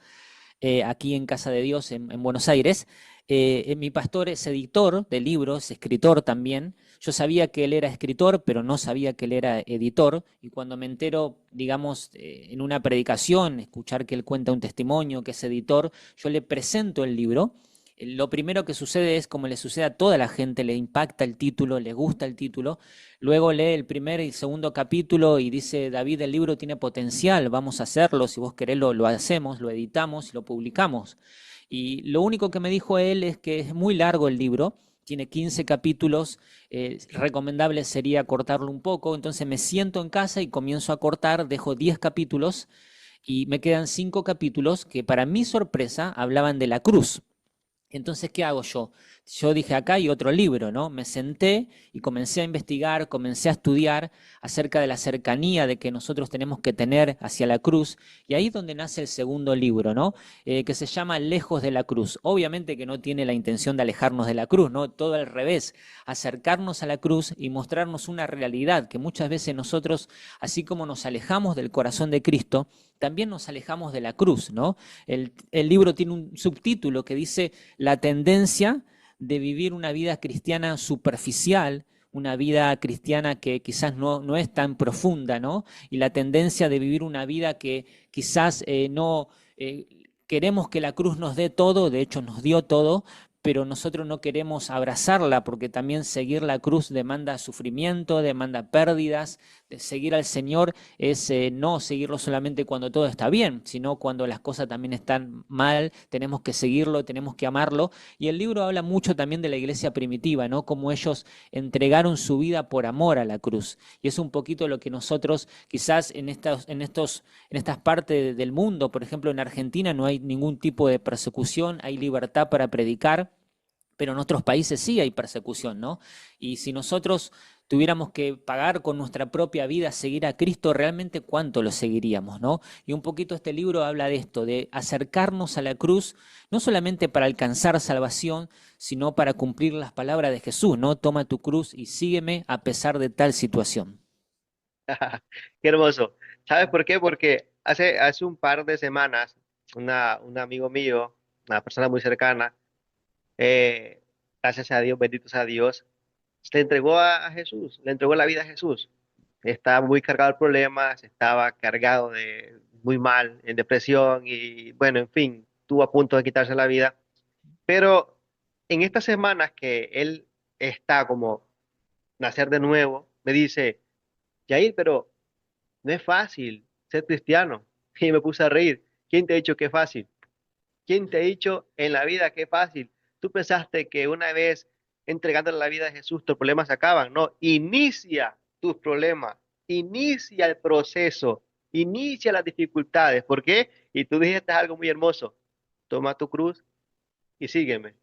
[SPEAKER 3] aquí en Casa de Dios, en Buenos Aires. Mi pastor es editor de libros, escritor también. Yo sabía que él era escritor, pero no sabía que él era editor. Y cuando me entero, digamos, en una predicación, escuchar que él cuenta un testimonio, que es editor, yo le presento el libro. Lo primero que sucede es, como le sucede a toda la gente, le impacta el título, le gusta el título. Luego lee el primer y segundo capítulo y dice, David, el libro tiene potencial, vamos a hacerlo, si vos querés lo hacemos, lo editamos y lo publicamos. Y lo único que me dijo él es que es muy largo el libro, tiene 15 capítulos, recomendable sería cortarlo un poco, entonces me siento en casa y comienzo a cortar, dejo 10 capítulos y me quedan 5 capítulos que para mi sorpresa hablaban de la cruz. Entonces, ¿qué hago yo? Yo dije, acá hay otro libro, ¿no? Me senté y comencé a investigar, comencé a estudiar acerca de la cercanía de que nosotros tenemos que tener hacia la cruz, y ahí es donde nace el segundo libro, ¿no? Que se llama Lejos de la cruz. Obviamente que no tiene la intención de alejarnos de la cruz, ¿no? Todo al revés, acercarnos a la cruz y mostrarnos una realidad que muchas veces nosotros, así como nos alejamos del corazón de Cristo, también nos alejamos de la cruz, ¿no? El libro tiene un subtítulo que dice la tendencia de vivir una vida cristiana superficial, una vida cristiana que quizás no es tan profunda, ¿no? Y la tendencia de vivir una vida que quizás no queremos que la cruz nos dé todo, de hecho nos dio todo, pero nosotros no queremos abrazarla porque también seguir la cruz demanda sufrimiento, demanda pérdidas. Seguir al Señor es no seguirlo solamente cuando todo está bien, sino cuando las cosas también están mal, tenemos que seguirlo, tenemos que amarlo. Y el libro habla mucho también de la iglesia primitiva, ¿no? Cómo ellos entregaron su vida por amor a la cruz. Y es un poquito lo que nosotros quizás en estas partes del mundo, por ejemplo en Argentina no hay ningún tipo de persecución, hay libertad para predicar, pero en otros países sí hay persecución, ¿no? Y si nosotros tuviéramos que pagar con nuestra propia vida seguir a Cristo, realmente cuánto lo seguiríamos, ¿no? Y un poquito este libro habla de esto, de acercarnos a la cruz, no solamente para alcanzar salvación, sino para cumplir las palabras de Jesús, ¿no? Toma tu cruz y sígueme a pesar de tal situación.
[SPEAKER 2] Qué hermoso. ¿Sabes por qué? Porque hace un par de semanas, un amigo mío, una persona muy cercana, eh, gracias a Dios, bendito sea Dios, le entregó a Jesús, le entregó la vida a Jesús. Estaba muy cargado de problemas, estaba cargado de muy mal, en depresión y bueno, en fin, estuvo a punto de quitarse la vida. Pero en estas semanas que él está como nacer de nuevo, me dice, Jair, pero no es fácil ser cristiano. Y me puse a reír. ¿Quién te ha dicho que es fácil? ¿Quién te ha dicho en la vida que es fácil? ¿Tú pensaste que una vez entregándole la vida a Jesús tus problemas se acaban? No, inicia tus problemas, inicia el proceso, inicia las dificultades. ¿Por qué? Y tú dijiste algo muy hermoso. Toma tu cruz y sígueme.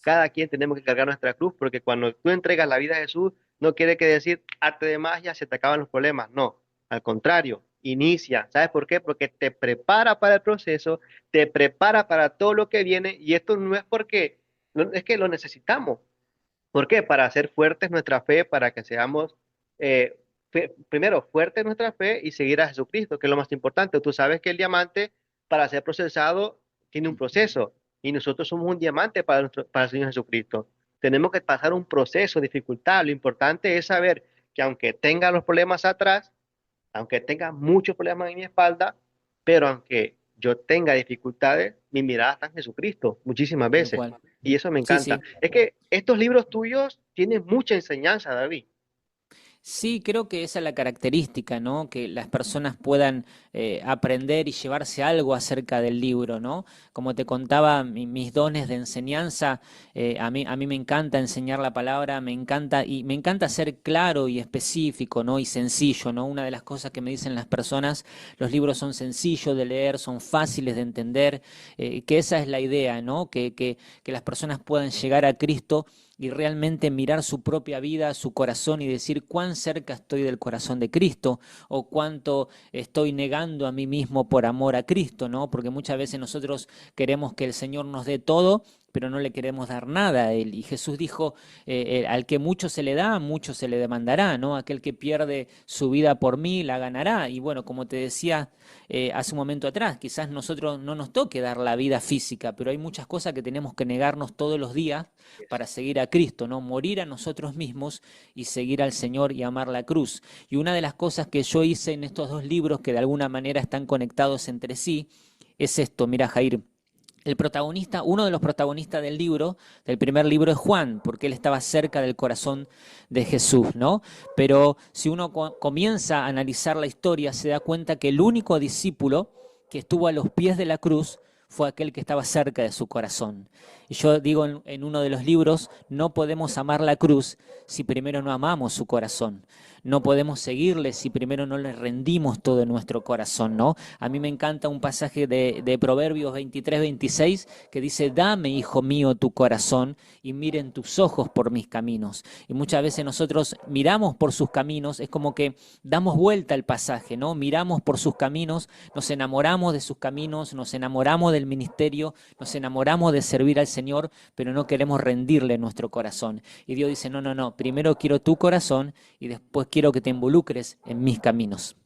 [SPEAKER 2] Cada quien tenemos que cargar nuestra cruz porque cuando tú entregas la vida a Jesús, no quiere que decir arte de magia, se te acaban los problemas. No, al contrario, inicia. ¿Sabes por qué? Porque te prepara para el proceso, te prepara para todo lo que viene y esto no es porque, es que lo necesitamos. ¿Por qué? Para hacer fuertes nuestra fe, para que seamos, primero, fuertes nuestra fe y seguir a Jesucristo, que es lo más importante. Tú sabes que el diamante, para ser procesado, tiene un proceso y nosotros somos un diamante para el Señor Jesucristo. Tenemos que pasar un proceso, dificultad. Lo importante es saber que aunque tenga los problemas atrás, aunque tenga muchos problemas en mi espalda, pero aunque yo tenga dificultades, mi mirada está en Jesucristo muchísimas
[SPEAKER 3] Tal
[SPEAKER 2] veces.
[SPEAKER 3] cual.
[SPEAKER 2] Y eso me
[SPEAKER 3] Sí,
[SPEAKER 2] encanta.
[SPEAKER 3] sí.
[SPEAKER 2] Es que estos libros tuyos tienen mucha enseñanza, David.
[SPEAKER 3] Sí, creo que esa es la característica, ¿no? Que las personas puedan aprender y llevarse algo acerca del libro, ¿no? Como te contaba, mis dones de enseñanza, a mí me encanta enseñar la palabra, me encanta y me encanta ser claro y específico, ¿no? Y sencillo, ¿no? Una de las cosas que me dicen las personas, los libros son sencillos de leer, son fáciles de entender, que esa es la idea, ¿no? Que las personas puedan llegar a Cristo y realmente mirar su propia vida, su corazón y decir cuán cerca estoy del corazón de Cristo o cuánto estoy negando a mí mismo por amor a Cristo, ¿no? Porque muchas veces nosotros queremos que el Señor nos dé todo, pero no le queremos dar nada a Él. Y Jesús dijo, al que mucho se le da, mucho se le demandará, ¿no? Aquel que pierde su vida por mí, la ganará. Y bueno, como te decía hace un momento atrás, quizás nosotros no nos toque dar la vida física, pero hay muchas cosas que tenemos que negarnos todos los días para seguir a Cristo, ¿no? Morir a nosotros mismos y seguir al Señor y amar la cruz. Y una de las cosas que yo hice en estos dos libros, que de alguna manera están conectados entre sí, es esto, mira Jair. El protagonista, uno de los protagonistas del libro, del primer libro, es Juan, porque él estaba cerca del corazón de Jesús, ¿no? Pero si uno comienza a analizar la historia, se da cuenta que el único discípulo que estuvo a los pies de la cruz fue aquel que estaba cerca de su corazón. Y yo digo en uno de los libros, no podemos amar la cruz si primero no amamos su corazón. No podemos seguirle si primero no le rendimos todo nuestro corazón, ¿no? A mí me encanta un pasaje de Proverbios 23-26 que dice, dame, hijo mío, tu corazón y miren tus ojos por mis caminos. Y muchas veces nosotros miramos por sus caminos, es como que damos vuelta al pasaje, ¿no? Miramos por sus caminos, nos enamoramos de sus caminos, nos enamoramos del ministerio, nos enamoramos de servir al Señor, pero no queremos rendirle nuestro corazón. Y Dios dice, no, no, no, primero quiero tu corazón y después quiero que te involucres en mis caminos.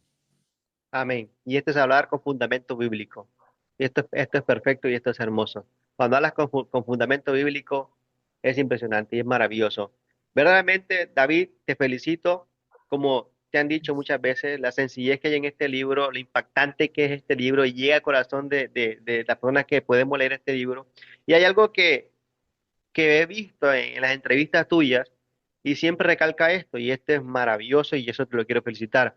[SPEAKER 2] Amén. Y esto es hablar con fundamento bíblico. Y esto es perfecto y esto es hermoso. Cuando hablas con fundamento bíblico, es impresionante y es maravilloso. Verdaderamente, David, te felicito. Como te han dicho muchas veces, la sencillez que hay en este libro, lo impactante que es este libro, y llega al corazón de las personas que podemos leer este libro. Y hay algo que he visto en las entrevistas tuyas y siempre recalca esto, y este es maravilloso y eso te lo quiero felicitar,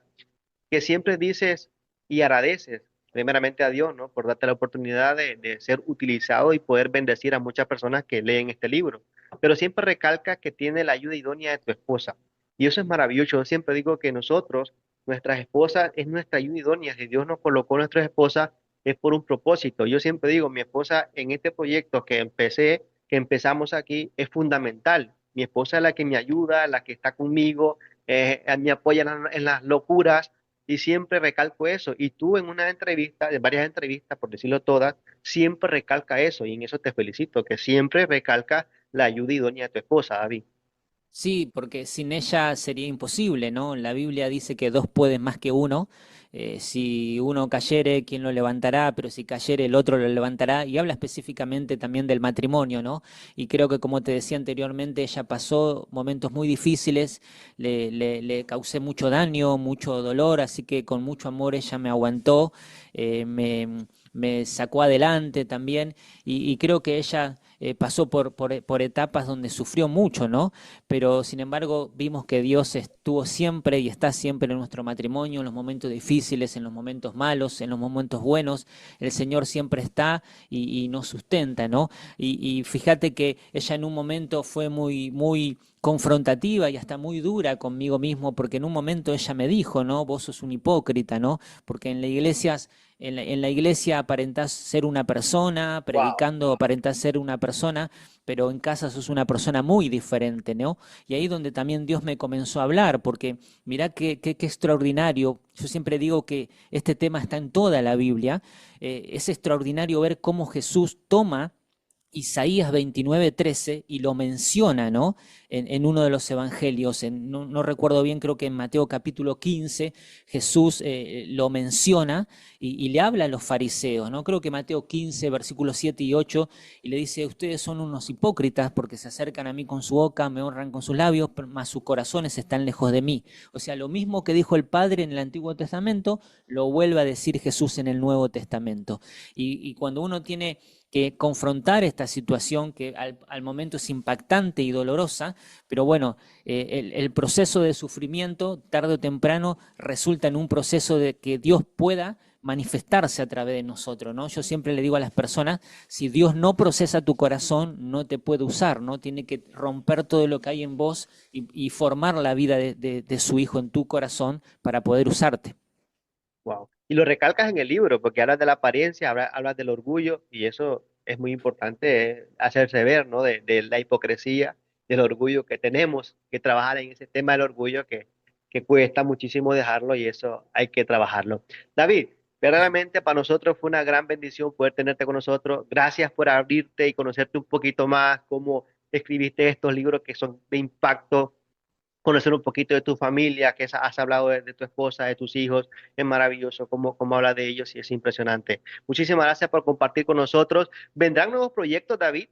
[SPEAKER 2] que siempre dices y agradeces primeramente a Dios, ¿no? Por darte la oportunidad de ser utilizado y poder bendecir a muchas personas que leen este libro. Pero siempre recalca que tiene la ayuda idónea de tu esposa. Y eso es maravilloso. Yo siempre digo que nosotros, nuestras esposas, es nuestra ayuda idónea. Si Dios nos colocó nuestras esposas, es por un propósito. Yo siempre digo, mi esposa en este proyecto que empezamos aquí, es fundamental. Mi esposa es la que me ayuda, la que está conmigo, me apoya en las locuras y siempre recalco eso. Y tú en una entrevista, en varias entrevistas, por decirlo todas, siempre recalca eso. Y en eso te felicito, que siempre recalca la ayuda idónea de tu esposa, David.
[SPEAKER 3] Sí, porque sin ella sería imposible, ¿no? La Biblia dice que dos pueden más que uno. Si uno cayere, ¿quién lo levantará? Pero si cayere, el otro lo levantará. Y habla específicamente también del matrimonio, ¿no? Y creo que, como te decía anteriormente, ella pasó momentos muy difíciles, le causé mucho daño, mucho dolor, así que con mucho amor ella me aguantó, me sacó adelante también. Y creo que ella pasó por etapas donde sufrió mucho, ¿no? Pero sin embargo vimos que Dios estuvo siempre y está siempre en nuestro matrimonio, en los momentos difíciles, en los momentos malos, en los momentos buenos. El Señor siempre está y nos sustenta, ¿no? Y fíjate que ella en un momento fue muy confrontativa y hasta muy dura conmigo mismo, porque en un momento ella me dijo, ¿no? Vos sos un hipócrita, ¿no? Porque en la iglesia aparentás ser una persona,
[SPEAKER 2] Wow.
[SPEAKER 3] predicando aparentás ser una persona, pero en casa sos una persona muy diferente, ¿no? Y ahí donde también Dios me comenzó a hablar, porque mirá qué extraordinario. Yo siempre digo que este tema está en toda la Biblia. Es extraordinario ver cómo Jesús toma Isaías 29:13 y lo menciona, ¿no? En uno de los evangelios, no recuerdo bien, creo que en Mateo capítulo 15, Jesús lo menciona y le habla a los fariseos, ¿no? Creo que Mateo 15, versículos 7 y 8, y le dice, ustedes son unos hipócritas porque se acercan a mí con su boca, me honran con sus labios, mas sus corazones están lejos de mí. O sea, lo mismo que dijo el Padre en el Antiguo Testamento, lo vuelve a decir Jesús en el Nuevo Testamento. Y cuando uno tiene que confrontar esta situación que al momento es impactante y dolorosa, pero bueno, el proceso de sufrimiento tarde o temprano resulta en un proceso de que Dios pueda manifestarse a través de nosotros, ¿no? Yo siempre le digo a las personas, si Dios no procesa tu corazón, no te puede usar, ¿no? Tiene que romper todo lo que hay en vos y formar la vida de su Hijo en tu corazón para poder usarte.
[SPEAKER 2] Wow. Y lo recalcas en el libro, porque hablas de la apariencia, hablas del orgullo, y eso es muy importante, hacerse ver, ¿no? De la hipocresía, del orgullo que tenemos que trabajar en ese tema del orgullo que cuesta muchísimo dejarlo y eso hay que trabajarlo. David, verdaderamente para nosotros fue una gran bendición poder tenerte con nosotros. Gracias por abrirte y conocerte un poquito más, cómo escribiste estos libros que son de impacto, conocer un poquito de tu familia, que has hablado de tu esposa, de tus hijos, es maravilloso cómo habla de ellos y es impresionante. Muchísimas gracias por compartir con nosotros. ¿Vendrán nuevos proyectos, David?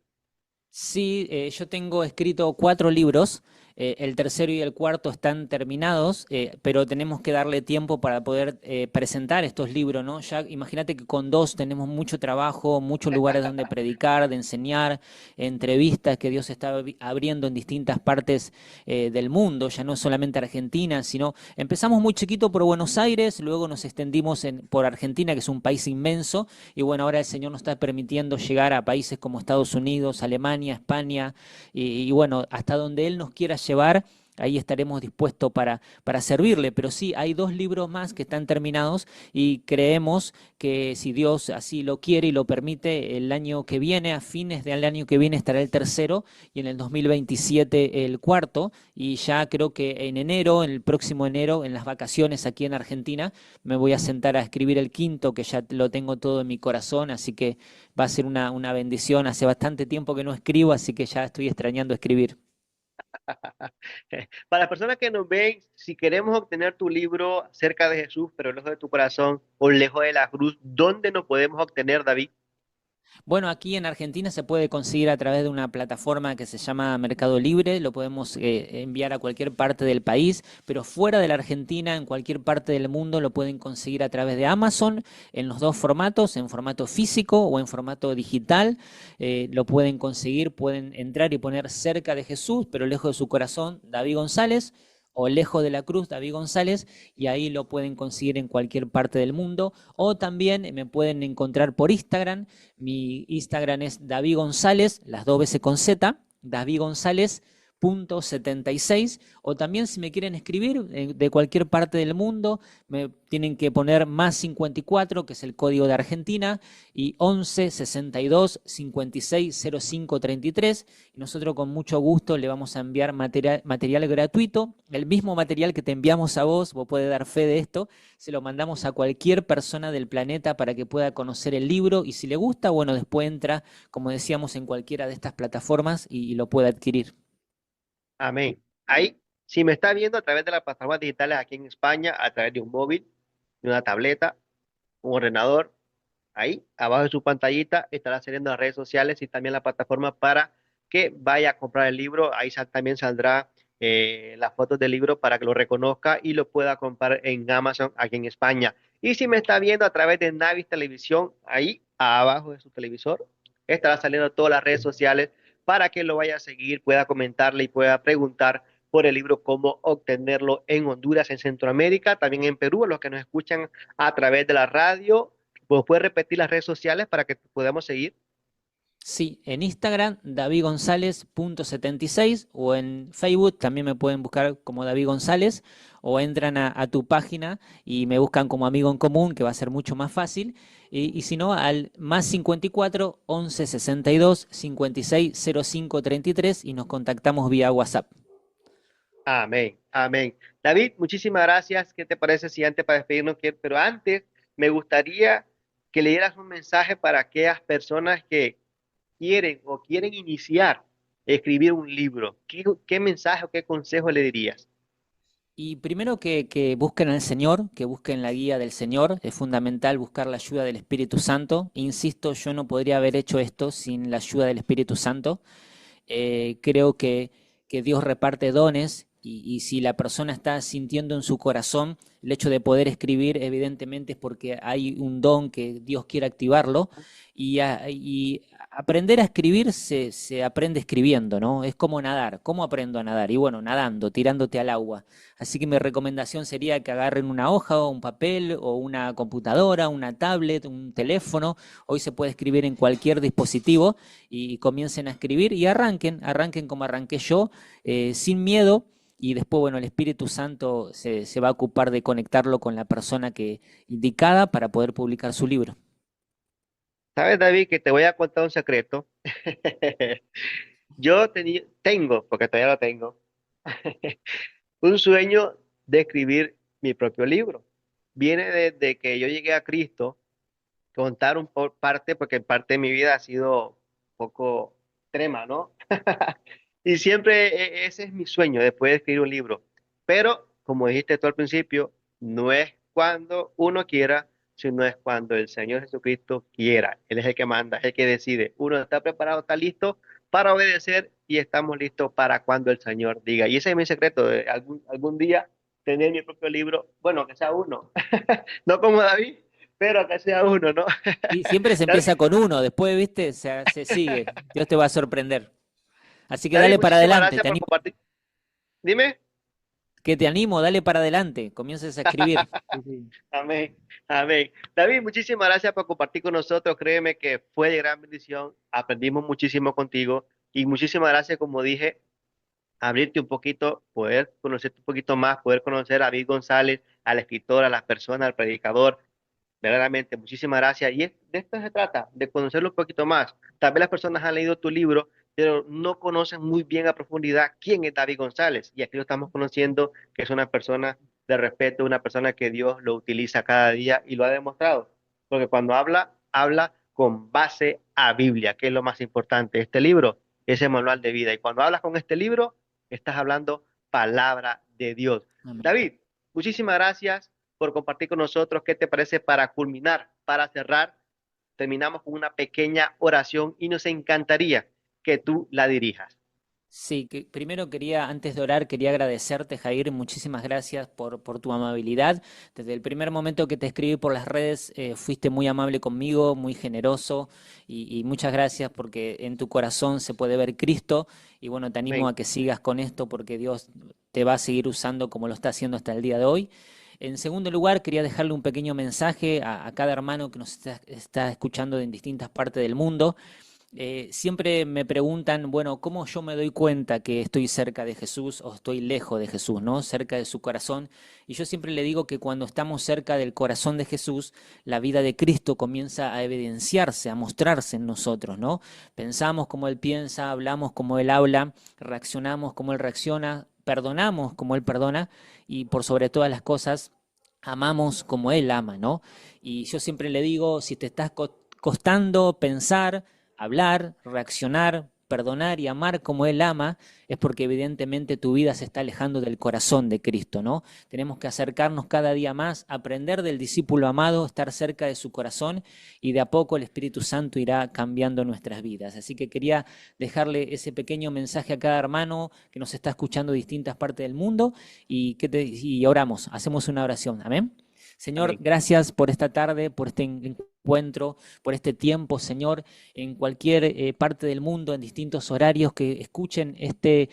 [SPEAKER 3] Sí, yo tengo escrito 4 libros, el tercero y el cuarto están terminados, pero tenemos que darle tiempo para poder presentar estos libros, ¿no? Ya imagínate que con dos tenemos mucho trabajo, muchos lugares donde predicar, de enseñar, entrevistas que Dios está abriendo en distintas partes del mundo, ya no solamente Argentina, sino empezamos muy chiquito por Buenos Aires, luego nos extendimos por Argentina, que es un país inmenso, y bueno, ahora el Señor nos está permitiendo llegar a países como Estados Unidos, Alemania, España, y bueno, hasta donde Él nos quiera llevar, ahí estaremos dispuestos para servirle. Pero sí, hay 2 libros más que están terminados y creemos que si Dios así lo quiere y lo permite, el año que viene, a fines del año que viene, estará el tercero y en el 2027 el cuarto. Y ya creo que en enero, en el próximo enero, en las vacaciones aquí en Argentina, me voy a sentar a escribir el quinto, que ya lo tengo todo en mi corazón, así que va a ser una bendición. Hace bastante tiempo que no escribo, así que ya estoy extrañando escribir.
[SPEAKER 2] Para las personas que nos ven, si queremos obtener tu libro cerca de Jesús, pero lejos de tu corazón o lejos de la cruz, ¿dónde nos podemos obtener, David?
[SPEAKER 3] Bueno, aquí en Argentina se puede conseguir a través de una plataforma que se llama Mercado Libre, lo podemos enviar a cualquier parte del país, pero fuera de la Argentina, en cualquier parte del mundo, lo pueden conseguir a través de Amazon en los dos formatos, en formato físico o en formato digital. Lo pueden conseguir, pueden entrar y poner cerca de Jesús, pero lejos de su corazón, David González, o lejos de la cruz, David González, y ahí lo pueden conseguir en cualquier parte del mundo. O también me pueden encontrar por Instagram. Mi Instagram es David González, las dos veces con Z, David González .76, o también si me quieren escribir de cualquier parte del mundo, me tienen que poner +54, que es el código de Argentina, y 11 62 56 05 33, y nosotros con mucho gusto le vamos a enviar material gratuito, el mismo material que te enviamos a vos puedes dar fe de esto, se lo mandamos a cualquier persona del planeta para que pueda conocer el libro, y si le gusta, bueno, después entra, como decíamos, en cualquiera de estas plataformas y lo puede adquirir.
[SPEAKER 2] Amén. Ahí, si me está viendo a través de las plataformas digitales aquí en España, a través de un móvil, de una tableta, un ordenador, ahí, abajo de su pantallita, estará saliendo las redes sociales y también la plataforma para que vaya a comprar el libro. Ahí también saldrá las fotos del libro para que lo reconozca y lo pueda comprar en Amazon aquí en España. Y si me está viendo a través de Navis Televisión, ahí abajo de su televisor, estará saliendo todas las redes sociales para que lo vaya a seguir, pueda comentarle y pueda preguntar por el libro Cómo obtenerlo en Honduras, en Centroamérica, también en Perú, a los que nos escuchan a través de la radio. ¿Pues puedes repetir las redes sociales para que podamos seguir?
[SPEAKER 3] Sí, en Instagram, davidgonzalez.76, o en Facebook también me pueden buscar como David González, o entran a tu página y me buscan como amigo en común, que va a ser mucho más fácil. Y si no, al +54 11 62 56 05 33 y nos contactamos vía WhatsApp.
[SPEAKER 2] Amén, amén. David, muchísimas gracias. ¿Qué te parece si antes para despedirnos, pero antes me gustaría que le dieras un mensaje para aquellas personas que quieren iniciar a escribir un libro? ¿Qué mensaje o qué consejo le dirías?
[SPEAKER 3] Y primero que busquen al Señor, que busquen la guía del Señor. Es fundamental buscar la ayuda del Espíritu Santo. Insisto, yo no podría haber hecho esto sin la ayuda del Espíritu Santo. Creo que Dios reparte dones y si la persona está sintiendo en su corazón el hecho de poder escribir, evidentemente es porque hay un don que Dios quiere activarlo y aprender a escribir se aprende escribiendo, ¿no? Es como nadar. ¿Cómo aprendo a nadar? Y bueno, nadando, tirándote al agua. Así que mi recomendación sería que agarren una hoja o un papel o una computadora, una tablet, un teléfono. Hoy se puede escribir en cualquier dispositivo y comiencen a escribir y arranquen como arranqué yo, sin miedo. Y después, bueno, el Espíritu Santo se va a ocupar de conectarlo con la persona indicada para poder publicar su libro.
[SPEAKER 2] ¿Sabes, David, que te voy a contar un secreto? Yo tengo, porque todavía lo tengo, un sueño de escribir mi propio libro. Viene desde que yo llegué a Cristo, contar parte, porque parte de mi vida ha sido un poco extrema, ¿no? Y siempre ese es mi sueño, después de escribir un libro. Pero, como dijiste tú al principio, no es cuando uno quiera, sino es cuando el Señor Jesucristo quiera. Él es el que manda, es el que decide. Uno está preparado, está listo para obedecer y estamos listos para cuando el Señor diga. Y ese es mi secreto, de algún día tener mi propio libro, bueno, que sea uno, no como David, pero que sea uno, ¿no?
[SPEAKER 3] Y siempre se empieza con uno, después, viste, se sigue. Dios te va a sorprender. Así que
[SPEAKER 2] David,
[SPEAKER 3] dale para
[SPEAKER 2] muchísimas
[SPEAKER 3] adelante,
[SPEAKER 2] gracias
[SPEAKER 3] te
[SPEAKER 2] por
[SPEAKER 3] animo,
[SPEAKER 2] compartir. Dime.
[SPEAKER 3] que te animo, dale para adelante, comiences a escribir. Sí, sí.
[SPEAKER 2] Amén, amén. David, muchísimas gracias por compartir con nosotros. Créeme que fue de gran bendición. Aprendimos muchísimo contigo y muchísimas gracias, como dije, abrirte un poquito, poder conocerte un poquito más, poder conocer a David González, al escritor, a las personas, al predicador. Verdaderamente, muchísimas gracias. De esto se trata, de conocerlo un poquito más. Tal vez las personas han leído tu libro, pero no conocen muy bien a profundidad quién es David González. Y aquí lo estamos conociendo, que es una persona de respeto, una persona que Dios lo utiliza cada día y lo ha demostrado. Porque cuando habla, habla con base a Biblia, que es lo más importante. Este libro es el manual de vida. Y cuando hablas con este libro, estás hablando palabra de Dios.
[SPEAKER 3] Amén.
[SPEAKER 2] David, muchísimas gracias por compartir con nosotros. ¿Qué te parece para culminar, para cerrar? terminamos con una pequeña oración y nos encantaría que tú la dirijas.
[SPEAKER 3] Sí, que primero quería, antes de orar, quería agradecerte, Jair, muchísimas gracias por tu amabilidad. Desde el primer momento que te escribí por las redes, fuiste muy amable conmigo, muy generoso y muchas gracias porque en tu corazón se puede ver Cristo y bueno, te animo
[SPEAKER 2] Amén.
[SPEAKER 3] a que sigas con esto porque Dios te va a seguir usando como lo está haciendo hasta el día de hoy. En segundo lugar, quería dejarle un pequeño mensaje a cada hermano que nos está escuchando en distintas partes del mundo. Siempre me preguntan, bueno, ¿cómo yo me doy cuenta que estoy cerca de Jesús o estoy lejos de Jesús, ¿no? Cerca de su corazón. Y yo siempre le digo que cuando estamos cerca del corazón de Jesús, la vida de Cristo comienza a evidenciarse, a mostrarse en nosotros, ¿no? Pensamos como Él piensa, hablamos como Él habla, reaccionamos como Él reacciona, perdonamos como Él perdona y por sobre todas las cosas, amamos como Él ama, ¿no? Y yo siempre le digo, si te estás costando pensar, hablar, reaccionar, perdonar y amar como Él ama, es porque evidentemente tu vida se está alejando del corazón de Cristo, ¿no? Tenemos que acercarnos cada día más, aprender del discípulo amado, estar cerca de su corazón y de a poco el Espíritu Santo irá cambiando nuestras vidas. Así que quería dejarle ese pequeño mensaje a cada hermano que nos está escuchando de distintas partes del mundo y oramos, hacemos una oración. Amén. Señor,
[SPEAKER 2] Amén.
[SPEAKER 3] gracias por esta tarde, por este encuentro, por este tiempo, Señor, en cualquier parte del mundo, en distintos horarios, que escuchen este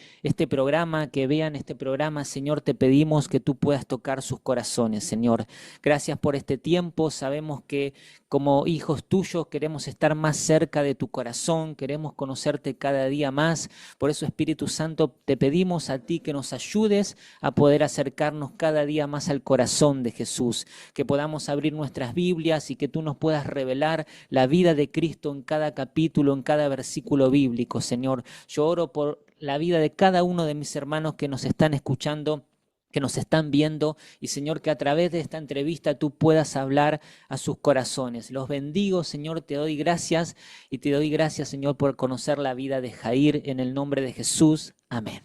[SPEAKER 3] programa, que vean este programa, Señor, te pedimos que tú puedas tocar sus corazones, Señor. Gracias por este tiempo, sabemos que como hijos tuyos queremos estar más cerca de tu corazón, queremos conocerte cada día más, por eso Espíritu Santo te pedimos a ti que nos ayudes a poder acercarnos cada día más al corazón de Jesús, que podamos abrir nuestras Biblias y que tú nos puedas revelar la vida de Cristo en cada capítulo, en cada versículo bíblico, Señor. Yo oro por la vida de cada uno de mis hermanos que nos están escuchando, que nos están viendo y Señor, que a través de esta entrevista tú puedas hablar a sus corazones. Los bendigo, Señor, te doy gracias y te doy gracias, Señor, por conocer la vida de Jair en el nombre de Jesús. Amén.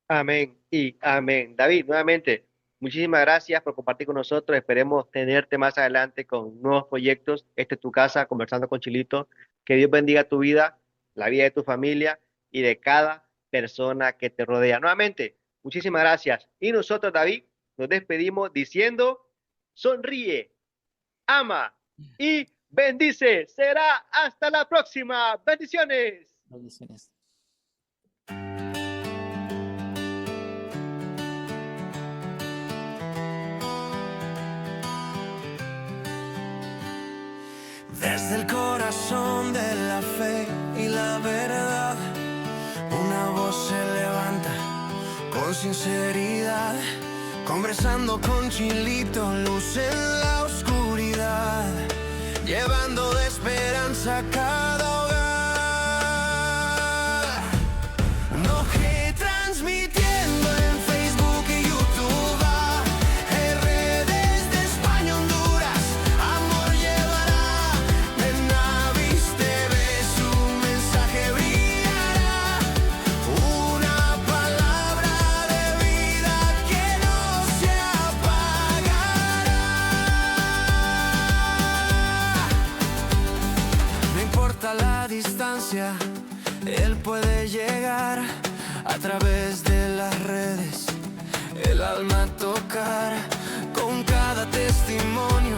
[SPEAKER 2] Amén y amén. David, nuevamente, muchísimas gracias por compartir con nosotros. Esperemos tenerte más adelante con nuevos proyectos. Esta es tu casa, conversando con Chilito. Que Dios bendiga tu vida, la vida de tu familia y de cada persona que te rodea. Nuevamente, muchísimas gracias. Y nosotros, David, nos despedimos diciendo, sonríe, ama y bendice. Será hasta la próxima. Bendiciones.
[SPEAKER 3] Bendiciones.
[SPEAKER 1] Desde el corazón de la fe y la verdad, una voz se levanta con sinceridad, conversando con Chilito, luz en la oscuridad, llevando de esperanza a cada hogar. No que transmitiendo en Facebook y YouTube, en redes de España, Honduras, amor llevará. En Navis TV su mensaje brillará, una palabra de vida que no se apagará. No importa la distancia, Él puede llegar a través de las redes, el alma tocar con cada testimonio.